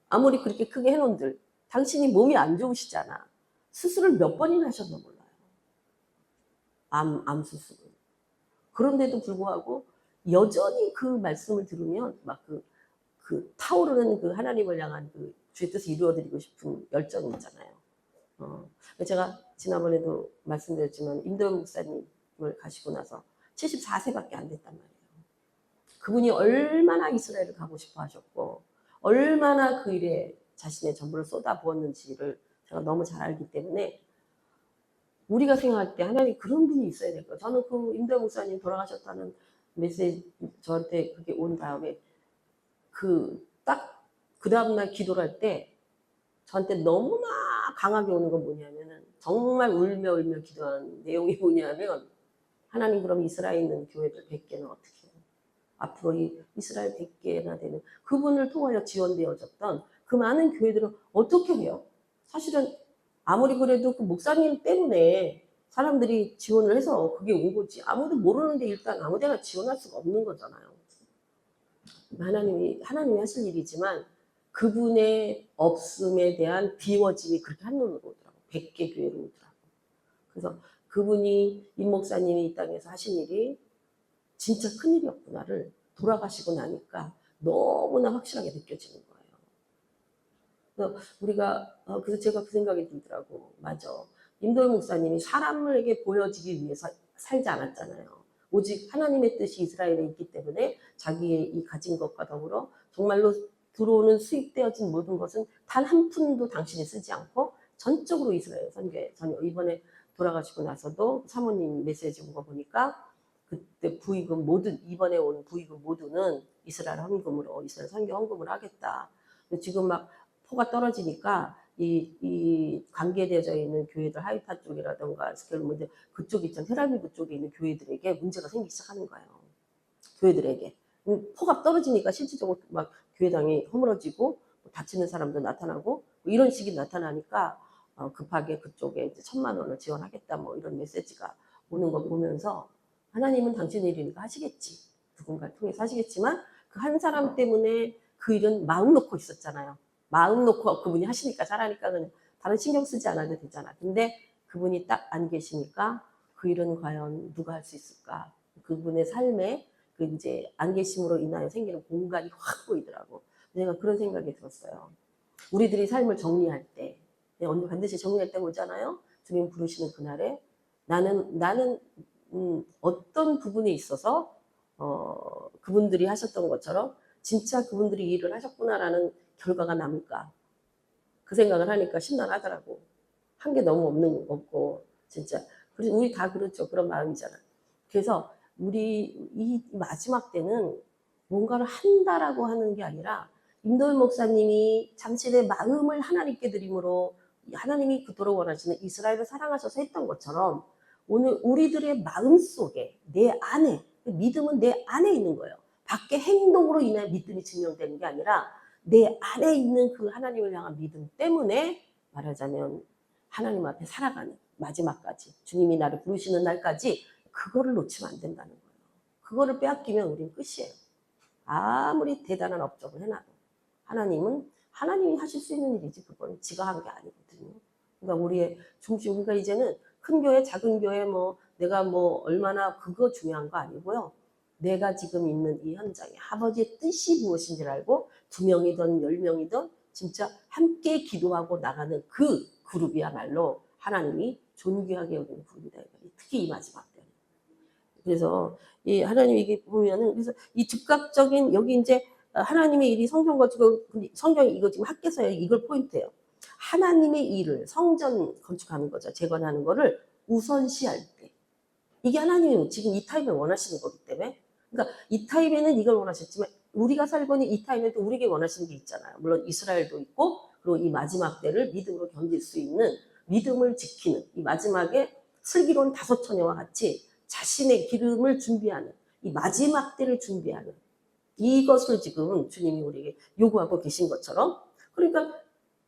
S1: 아무리 그렇게 크게 해놓은들 당신이 몸이 안 좋으시잖아. 수술을 몇 번이나 하셨나 몰라요. 암 수술을. 그런데도 불구하고 여전히 그 말씀을 들으면 막 그 타오르는 그 하나님을 향한 그 주의 뜻을 이루어드리고 싶은 열정이 있잖아요. 제가 지난번에도 말씀드렸지만 임도현 목사님을 가시고 나서 74세밖에 안 됐단 말이에요. 그분이 얼마나 이스라엘을 가고 싶어 하셨고 얼마나 그 일에 자신의 전부를 쏟아부었는지를 제가 너무 잘 알기 때문에 우리가 생각할 때 하나님 그런 분이 있어야 될 거예요. 저는 그 임도현 목사님 돌아가셨다는 메시지 저한테 그게 온 다음에 딱 그 다음날 기도를 할 때 저한테 너무나 강하게 오는 건 뭐냐면은 정말 울며 기도하는 내용이 뭐냐면 하나님 그럼 이스라엘에 있는 교회들 100개는 어떻게 해요? 앞으로 이 이스라엘 100개나 되는 그분을 통하여 지원되어졌던 그 많은 교회들은 어떻게 해요? 사실은 아무리 그래도 그 목사님 때문에 사람들이 지원을 해서 그게 온 거지. 아무도 모르는데 일단 아무데나 지원할 수가 없는 거잖아요. 하나님이 하실 일이지만 그분의 없음에 대한 비워짐이 그렇게 한눈으로 오더라고. 100개 교회로 오더라고. 그래서 그분이 임 목사님이 이 땅에서 하신 일이 진짜 큰일이었구나를 돌아가시고 나니까 너무나 확실하게 느껴지는 거예요. 그래서 그래서 제가 그 생각이 들더라고. 맞아. 임도현 목사님이 사람에게 보여지기 위해서 살지 않았잖아요. 오직 하나님의 뜻이 이스라엘에 있기 때문에 자기의 이 가진 것과 더불어 정말로 들어오는 수입되어진 모든 것은 단 한 푼도 당신이 쓰지 않고 전적으로 이스라엘 선교에 전혀 이번에 돌아가시고 나서도 사모님 메시지 본 거 보니까 그때 부의금 이번에 온 부의금 모두는 이스라엘 헌금으로 이스라엘 선교 헌금을 하겠다. 지금 막 포가 떨어지니까 이 관계되어져 있는 교회들 하이파 쪽이라든가 스켈문데 그쪽 있잖아요. 테라비브 쪽에 있는 교회들에게 문제가 생기기 시작하는 거예요. 교회들에게. 포가 떨어지니까 실질적으로 막 교회당이 허물어지고 다치는 사람도 나타나고 이런 식이 나타나니까 급하게 그쪽에 이제 1,000만 원을 지원하겠다 뭐 이런 메시지가 오는 거 보면서 하나님은 당신의 일이니까 하시겠지. 누군가를 통해서 하시겠지만 그 한 사람 때문에 그 일은 마음 놓고 있었잖아요. 마음 놓고 그분이 하시니까 잘하니까 그냥 다른 신경 쓰지 않아도 되잖아. 근데 그분이 딱 안 계시니까 그 일은 과연 누가 할 수 있을까? 그분의 삶에 그 이제 안 계심으로 인하여 생기는 공간이 확 보이더라고. 내가 그런 생각이 들었어요. 우리들이 삶을 정리할 때, 언니 반드시 정리할 때 오잖아요. 주님 부르시는 그날에 나는 어떤 부분에 있어서 그분들이 하셨던 것처럼 진짜 그분들이 일을 하셨구나라는 결과가 남을까? 그 생각을 하니까 심란하더라고. 한 게 너무 없고 진짜. 그래서 우리 다 그렇죠. 그런 마음이잖아. 그래서 우리 이 마지막 때는 뭔가를 한다라고 하는 게 아니라 임도현 목사님이 잠시 마음을 하나님께 드림으로 하나님이 그토록 원하시는 이스라엘을 사랑하셔서 했던 것처럼 오늘 우리들의 마음 속에 내 안에 믿음은 내 안에 있는 거예요. 밖에 행동으로 인해 믿음이 증명되는 게 아니라 내 안에 있는 그 하나님을 향한 믿음 때문에 말하자면 하나님 앞에 살아가는 마지막까지 주님이 나를 부르시는 날까지 그거를 놓치면 안 된다는 거예요. 그거를 빼앗기면 우리는 끝이에요. 아무리 대단한 업적을 해놔도 하나님이 하실 수 있는 일이지 그건 지가 한 게 아니거든요. 그러니까 우리의 중심, 그러니까 이제는 큰 교회, 작은 교회 뭐 내가 뭐 얼마나 그거 중요한 거 아니고요. 내가 지금 있는 이 현장에 아버지의 뜻이 무엇인지를 알고 2명이든 10명이든 진짜 함께 기도하고 나가는 그 그룹이야말로 하나님이 존귀하게 여기는 그룹이다. 특히 이 마지막 때. 그래서 이 하나님 이게 보면은 그래서 이 즉각적인 여기 이제 하나님의 일이 성전 건축 성경이 이거 지금 학계서에 이걸 포인트예요. 하나님의 일을 성전 건축하는 거죠. 재건하는 거를 우선시할 때. 이게 하나님이 지금 이 타임에 원하시는 거기 때문에. 그러니까 이 타임에는 이걸 원하셨지만 우리가 살고 있는 이 타임에도 우리에게 원하시는 게 있잖아요. 물론 이스라엘도 있고 그리고 이 마지막 때를 믿음으로 견딜 수 있는 믿음을 지키는 이 마지막에 슬기로운 5처녀와 같이 자신의 기름을 준비하는 이 마지막 때를 준비하는 이것을 지금 주님이 우리에게 요구하고 계신 것처럼 그러니까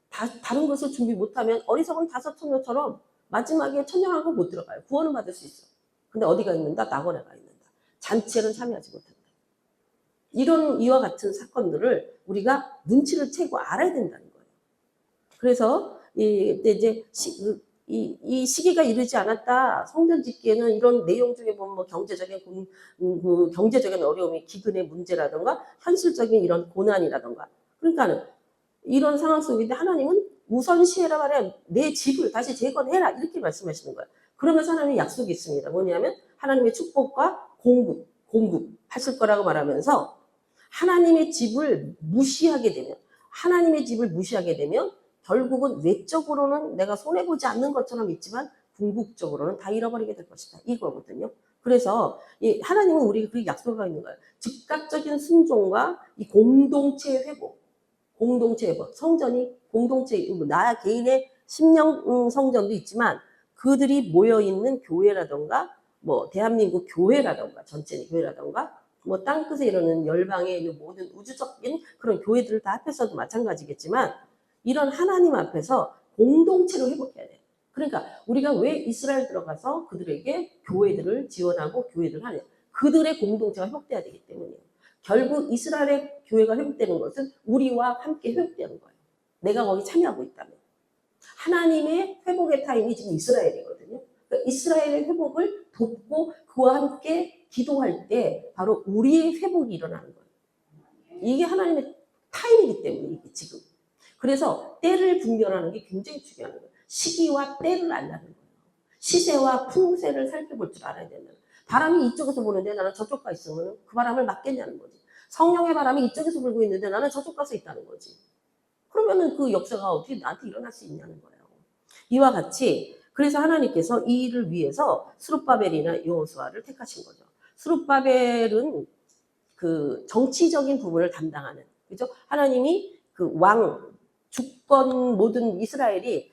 S1: 다른 것을 준비 못하면 어리석은 5처녀처럼 마지막에 천명하고 못 들어가요. 구원은 받을 수 있어. 근데 어디가 있는다? 낙원에가 있는다. 잔치에는 참여하지 못한다. 이런 이와 같은 사건들을 우리가 눈치를 채고 알아야 된다는 거예요. 그래서 이제 이 시기가 이르지 않았다. 성전 짓기에는 이런 내용 중에 보면 뭐 경제적인 어려움이 기근의 문제라든가 현실적인 이런 고난이라든가 그러니까는 이런 상황 속인데 하나님은 우선시해라 말해 내 집을 다시 재건해라 이렇게 말씀하시는 거예요. 그러면서 하나님의 약속이 있습니다. 뭐냐면 하나님의 축복과 공급하실 거라고 말하면서 하나님의 집을 무시하게 되면 결국은 외적으로는 내가 손해보지 않는 것처럼 있지만 궁극적으로는 다 잃어버리게 될 것이다. 이거거든요. 그래서 하나님은 우리에게 그 약속이 있는 거예요. 즉각적인 순종과 이 공동체 회복, 성전이 공동체, 나 개인의 심령 성전도 있지만 그들이 모여있는 교회라던가 뭐 대한민국 교회라던가 전체 교회라던가 뭐 땅끝에 이르는 열방에 있는 모든 우주적인 그런 교회들을 다 합해서도 마찬가지겠지만 이런 하나님 앞에서 공동체로 회복해야 돼요. 그러니까 우리가 왜 이스라엘 들어가서 그들에게 교회들을 지원하고 교회들을 하냐. 그들의 공동체가 회복돼야 되기 때문이에요. 결국 이스라엘의 교회가 회복되는 것은 우리와 함께 회복되는 거예요. 내가 거기 참여하고 있다면. 하나님의 회복의 타임이 지금 이스라엘이거든요. 그러니까 이스라엘의 회복을 돕고 그와 함께 기도할 때 바로 우리의 회복이 일어나는 거예요. 이게 하나님의 타임이기 때문에 이게 지금. 그래서 때를 분별하는 게 굉장히 중요한 거예요. 시기와 때를 안다는 거예요. 시세와 풍세를 살펴볼 줄 알아야 된다. 바람이 이쪽에서 부는데 나는 저쪽 가 있으면 그 바람을 막겠냐는 거지. 성령의 바람이 이쪽에서 불고 있는데 나는 저쪽 가서 있다는 거지. 그러면은 그 역사가 어떻게 나한테 일어날 수 있냐는 거예요. 이와 같이 그래서 하나님께서 이 일을 위해서 스룹바벨이나 여호수아를 택하신 거죠. 스룹바벨은 그 정치적인 부분을 담당하는 그죠? 하나님이 그 주권 모든 이스라엘이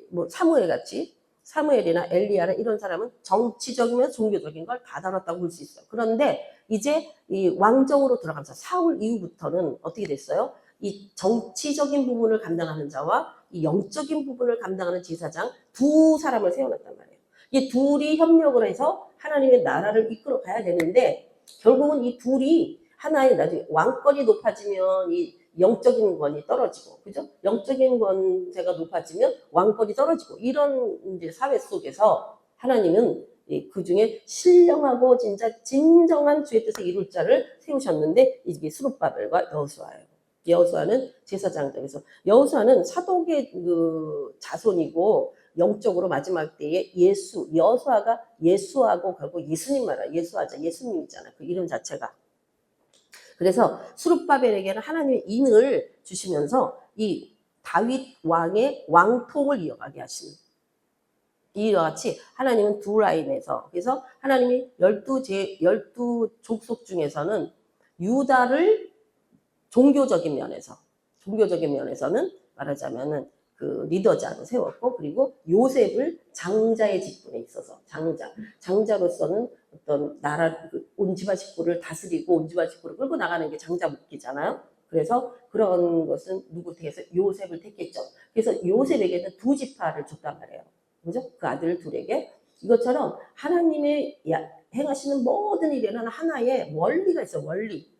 S1: 뭐 사무엘 같이 사무엘이나 엘리야나 이런 사람은 정치적이면 종교적인 걸 다 다뤘다고 볼 수 있어요. 그런데 이제 이 왕정으로 들어가면서 사울 이후부터는 어떻게 됐어요? 이 정치적인 부분을 감당하는 자와 이 영적인 부분을 감당하는 제사장 두 사람을 세워놨단 말이에요. 이 둘이 협력을 해서 하나님의 나라를 이끌어 가야 되는데 결국은 이 둘이 하나의 나중에 왕권이 높아지면 이 영적인 권이 떨어지고, 그죠? 영적인 권세가 높아지면 왕권이 떨어지고, 이런 이제 사회 속에서 하나님은 그 중에 신령하고 진짜 진정한 주의 뜻을 이룰 자를 세우셨는데 이게 스룹바벨과 여호수아예요. 여호수아는 제사장들. 그래서 여호수아는 사독의 그 자손이고 영적으로 마지막 때에 여호수아가 예수하고 결국 예수님 말이야. 예수하자 예수님이잖아. 그 이름 자체가. 그래서 스룹바벨에게는 하나님의 인을 주시면서 이 다윗 왕의 왕통을 이어가게 하시는, 이와 같이 하나님은 두 라인에서, 그래서 하나님이 12 족속 중에서는 유다를 종교적인 면에서는 말하자면은 그 리더자로 세웠고, 그리고 요셉을 장자의 직분에 있어서 장자로서는 어떤 나라 온 집안 식구를 다스리고 온 집안 식구를 끌고 나가는 게 장자 목기잖아요. 그래서 그런 것은 누구 택해서 요셉을 택했죠. 그래서 요셉에게는 두 지파를 줬단 말이에요. 그죠? 그 아들 둘에게. 이것처럼 하나님의 행하시는 모든 일에는 하나의 원리가 있어요. 원리.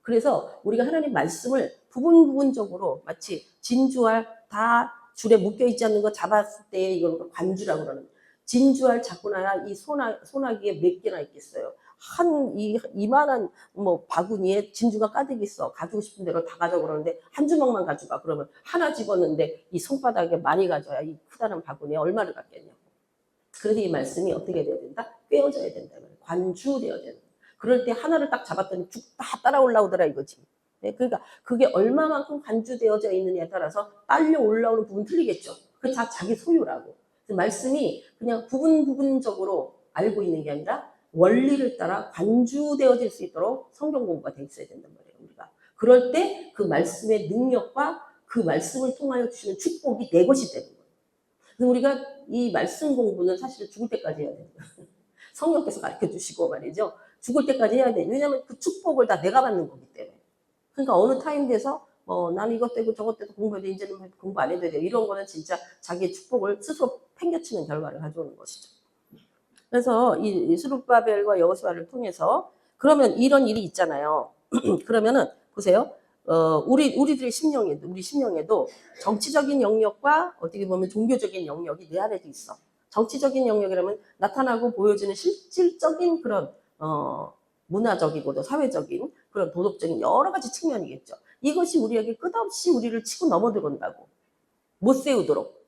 S1: 그래서 우리가 하나님 말씀을 부분적으로 마치 진주알 다 줄에 묶여있지 않는 거 잡았을 때 이걸 관주라고 그러는, 진주알 잡고 나야 이 소나기에 몇 개나 있겠어요. 이만한 뭐 바구니에 진주가 가득 있어. 가지고 싶은 대로 다 가져 그러는데 한 주먹만 가져가. 그러면 하나 집었는데 이 손바닥에 많이 가져야 이 크다란 바구니에 얼마를 갖겠냐고. 그래서 이 말씀이 어떻게 되어야 된다? 꿰어져야 된다. 관주되어야 된다. 그럴 때 하나를 딱 잡았더니 쭉 다 따라 올라오더라 이거지. 네, 그러니까 그게 얼마만큼 관주되어져 있느냐에 따라서 빨려 올라오는 부분 틀리겠죠. 그게 다 자기 소유라고. 말씀이 그냥 부분적으로 알고 있는 게 아니라 원리를 따라 관주되어질 수 있도록 성경 공부가 돼 있어야 된단 말이에요. 우리가. 그럴 때 그 말씀의 능력과 그 말씀을 통하여 주시는 축복이 내 것이 되는 거예요. 그래서 우리가 이 말씀 공부는 사실 죽을 때까지 해야 돼요. 성령께서 가르쳐 주시고 말이죠. 죽을 때까지 해야 돼. 왜냐하면 그 축복을 다 내가 받는 거기 때문에. 그러니까 어느 타임 돼서 나는 이것 되고 저것 되고 공부해야 돼. 이제는 공부 안 해도 돼. 이런 거는 진짜 자기의 축복을 스스로 팽겨치는 결과를 가져오는 것이죠. 그래서 이 스룹바벨과 여호수아를 통해서 그러면 이런 일이 있잖아요. 그러면은 보세요. 우리 심령에도 정치적인 영역과 어떻게 보면 종교적인 영역이 내 안에도 있어. 정치적인 영역이라면 나타나고 보여지는 실질적인 그런 문화적이고도 사회적인 그런 도덕적인 여러 가지 측면이겠죠. 이것이 우리에게 끝없이 우리를 치고 넘어들어온다고. 못 세우도록.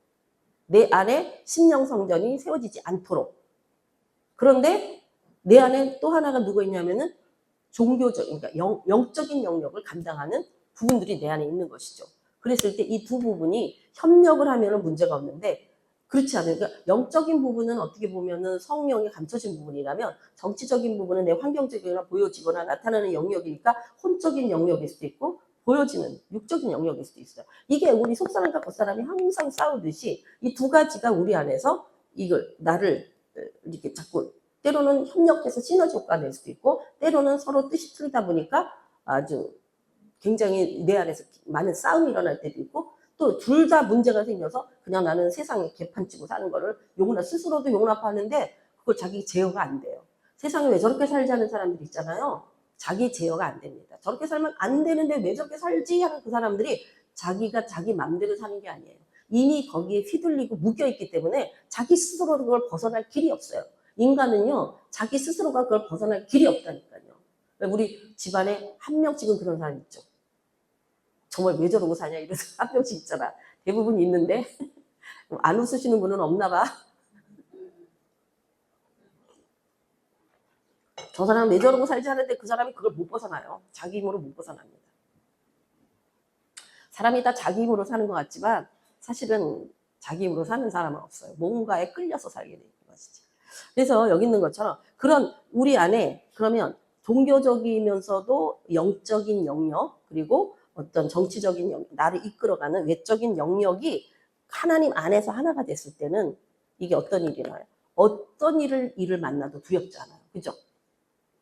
S1: 내 안에 심령 성전이 세워지지 않도록. 그런데 내 안에 또 하나가 누가 있냐면은 종교적인, 그러니까 영적인 영역을 감당하는 부분들이 내 안에 있는 것이죠. 그랬을 때 이 두 부분이 협력을 하면은 문제가 없는데 그렇지 않아요. 그러니까 영적인 부분은 어떻게 보면은 성령이 감춰진 부분이라면 정치적인 부분은 내 환경적이거나 보여지거나 나타나는 영역이니까 혼적인 영역일 수도 있고 보여지는 육적인 영역일 수도 있어요. 이게 우리 속사람과 겉사람이 항상 싸우듯이 이 두 가지가 우리 안에서 이걸 나를 이렇게 자꾸 때로는 협력해서 시너지 효과가 낼 수도 있고 때로는 서로 뜻이 틀리다 보니까 아주 굉장히 내 안에서 많은 싸움이 일어날 때도 있고 또 둘 다 문제가 생겨서 그냥 나는 세상에 개판치고 사는 거를 스스로도 용납하는데 그걸 자기 제어가 안 돼요. 세상에 왜 저렇게 살지 하는 사람들이 있잖아요. 자기 제어가 안 됩니다. 저렇게 살면 안 되는데 왜 저렇게 살지 하는 그 사람들이 자기가 자기 맘대로 사는 게 아니에요. 이미 거기에 휘둘리고 묶여있기 때문에 자기 스스로 그걸 벗어날 길이 없어요. 인간은요, 자기 스스로가 그걸 벗어날 길이 없다니까요. 우리 집안에 한 명씩은 그런 사람 있죠. 정말 왜 저러고 사냐 이런 한 명씩 있잖아. 대부분 있는데 안 웃으시는 분은 없나 봐. 저 사람은 왜 저러고 살지 하는데 그 사람이 그걸 못 벗어나요. 자기 힘으로 못 벗어납니다. 사람이 다 자기 힘으로 사는 것 같지만 사실은 자기 힘으로 사는 사람은 없어요. 뭔가에 끌려서 살게 되는 것이지. 그래서 여기 있는 것처럼 그런 우리 안에 그러면 종교적이면서도 영적인 영역 그리고 어떤 정치적인 영역, 나를 이끌어가는 외적인 영역이 하나님 안에서 하나가 됐을 때는 이게 어떤 일이 나요? 어떤 일을 만나도 두렵지 않아요. 그죠?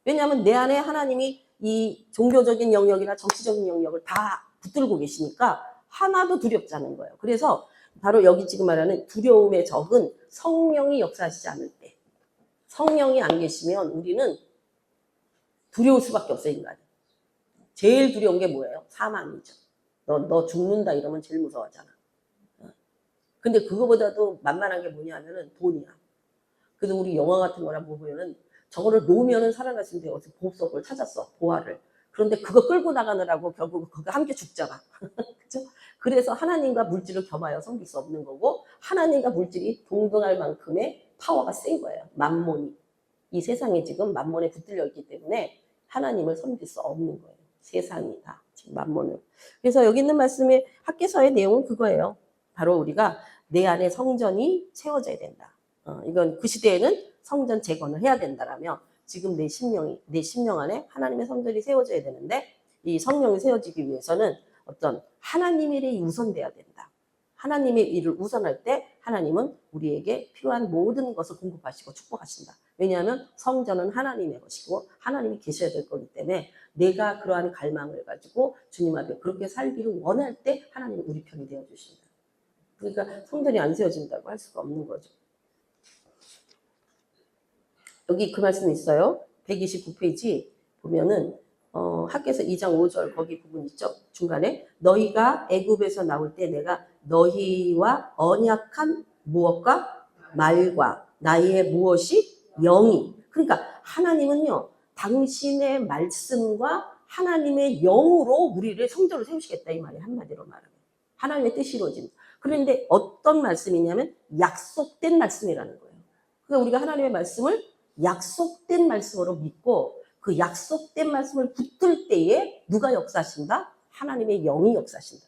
S1: 왜냐하면 내 안에 하나님이 이 종교적인 영역이나 정치적인 영역을 다 붙들고 계시니까 하나도 두렵지 않은 거예요. 그래서 바로 여기 지금 말하는 두려움의 적은 성령이 역사하시지 않을 때. 성령이 안 계시면 우리는 두려울 수밖에 없어요, 인간이. 제일 두려운 게 뭐예요? 사망이죠. 너 죽는다 이러면 제일 무서워하잖아. 근데 그거보다도 만만한 게 뭐냐면은 돈이야. 그래서 우리 영화 같은 거나 뭐 보면은 저거를 놓으면은 살아날 수 있는데 어떻게 보석을 찾았어, 보화를. 그런데 그거 끌고 나가느라고 결국 그거 함께 죽잖아. 그죠? 그래서 하나님과 물질을 겸하여 섬길 수 없는 거고, 하나님과 물질이 동등할 만큼의 파워가 센 거예요. 만몬이. 이 세상에 지금 만몬에 붙들려 있기 때문에 하나님을 섬길 수 없는 거예요. 세상이 다 지금 만몬을. 그래서 여기 있는 말씀의 학개서의 내용은 그거예요. 바로 우리가 내 안에 성전이 채워져야 된다. 이건 그 시대에는 성전 재건을 해야 된다라면 지금 내 심령 안에 하나님의 성전이 세워져야 되는데, 이 성령이 세워지기 위해서는 어떤 하나님의 일이 우선돼야 된다. 하나님의 일을 우선할 때 하나님은 우리에게 필요한 모든 것을 공급하시고 축복하신다. 왜냐하면 성전은 하나님의 것이고 하나님이 계셔야 될 거기 때문에 내가 그러한 갈망을 가지고 주님 앞에 그렇게 살기를 원할 때 하나님은 우리 편이 되어주신다. 그러니까 성전이 안 세워진다고 할 수가 없는 거죠. 여기 그 말씀이 있어요. 129페이지 보면은 학개서 2장 5절 거기 부분 있죠. 중간에 너희가 애굽에서 나올 때 내가 너희와 언약한 무엇과 말과 나의 무엇이 영이. 그러니까 하나님은요, 당신의 말씀과 하나님의 영으로 우리를 성전을 세우시겠다 이 말이에요. 한마디로 말하면 하나님의 뜻이 이루어진다. 그런데 어떤 말씀이냐면 약속된 말씀이라는 거예요. 그러니까 우리가 하나님의 말씀을 약속된 말씀으로 믿고 그 약속된 말씀을 붙들 때에 누가 역사하신다? 하나님의 영이 역사하신다.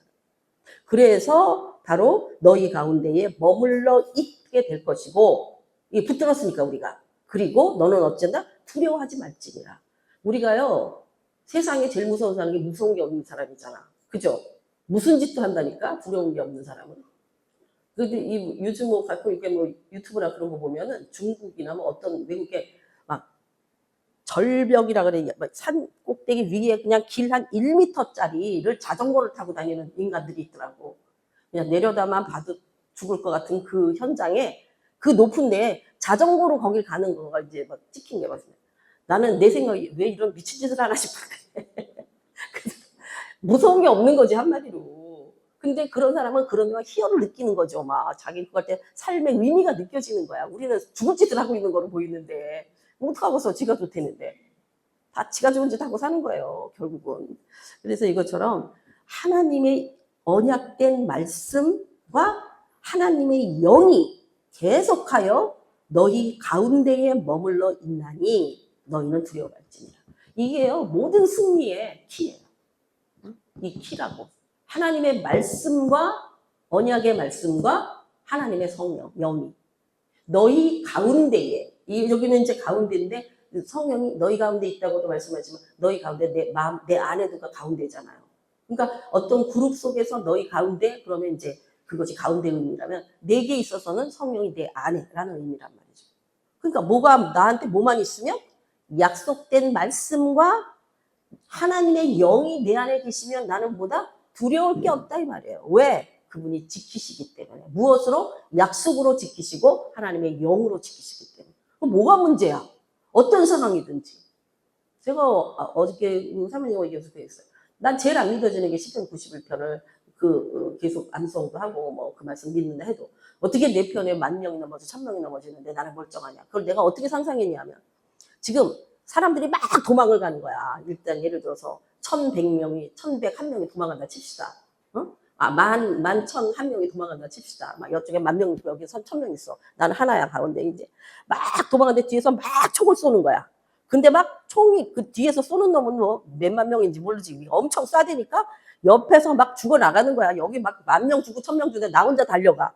S1: 그래서 바로 너희 가운데에 머물러 있게 될 것이고, 이게 붙들었으니까 우리가. 그리고 너는 어쩐다? 두려워하지 말지니라. 우리가요, 세상에 제일 무서운 사람이 무서운 게 없는 사람이잖아. 그죠? 무슨 짓도 한다니까? 두려운 게 없는 사람은. 근데 이 요즘 뭐 갖고 이렇게 뭐 유튜브나 그런 거 보면은 중국이나 뭐 어떤 외국에 막 절벽이라 그래, 산 꼭대기 위에 그냥 길 한 1m짜리를 자전거를 타고 다니는 인간들이 있더라고. 그냥 내려다만 봐도 죽을 것 같은 그 현장에 그 높은데 자전거로 거길 가는 거가 이제 막 찍힌 게 맞습니다. 나는 내 생각에 왜 이런 미친 짓을 하나 싶은데 무서운 게 없는 거지 한마디로. 근데 그런 사람은 그런 막 희열을 느끼는 거죠. 막 자기 그럴 때 삶의 의미가 느껴지는 거야. 우리는 죽을 짓을 하고 있는 거로 보이는데 어떡하고서 지가 좋대는데 다 지가 좋은 짓 하고 사는 거예요, 결국은. 그래서 이것처럼 하나님의 언약된 말씀과 하나님의 영이 계속하여 너희 가운데에 머물러 있나니 너희는 두려워할지니라. 이게요, 모든 승리의 키예요. 이 키라고. 하나님의 말씀과 언약의 말씀과 하나님의 성령, 영이 너희 가운데에, 여기는 이제 가운데인데 성령이 너희 가운데 있다고도 말씀하지만 너희 가운데 내 안에 누가 가운데잖아요. 그러니까 어떤 그룹 속에서 너희 가운데 그러면 이제 그것이 가운데 의미라면 내게 있어서는 성령이 내 안에라는 의미란 말이죠. 그러니까 뭐가 나한테 뭐만 있으면 약속된 말씀과 하나님의 영이 내 안에 계시면 나는 뭐다? 두려울 게 없다 이 말이에요. 왜? 그분이 지키시기 때문에. 무엇으로? 약속으로 지키시고 하나님의 영으로 지키시기 때문에. 그럼 뭐가 문제야? 어떤 상황이든지. 제가 어저께 사모님과 얘기해서 했어요. 난 제일 안 믿어지는 게 시편 91편을 계속 암송도 하고 뭐 그 말씀 믿는다 해도 어떻게 내 편에 10,000명이 넘어서 1,000명이 넘어지는데 나는 멀쩡하냐. 그걸 내가 어떻게 상상했냐면 지금 사람들이 막 도망을 가는 거야. 일단 예를 들어서 1,100명이 1,101명이 도망간다 칩시다. 어? 11,001명이 도망간다 칩시다. 막 이쪽에 10,000명, 여기 1,000명 있어. 나는 하나야 가운데 이제 막 도망가는데 뒤에서 막 총을 쏘는 거야. 근데 막 총이 그 뒤에서 쏘는 놈은 뭐 몇만 명인지 모르지. 엄청 쏴대니까 옆에서 막 죽어 나가는 거야. 여기 막 10,000명 죽고 1,000명 죽는데 나 혼자 달려가.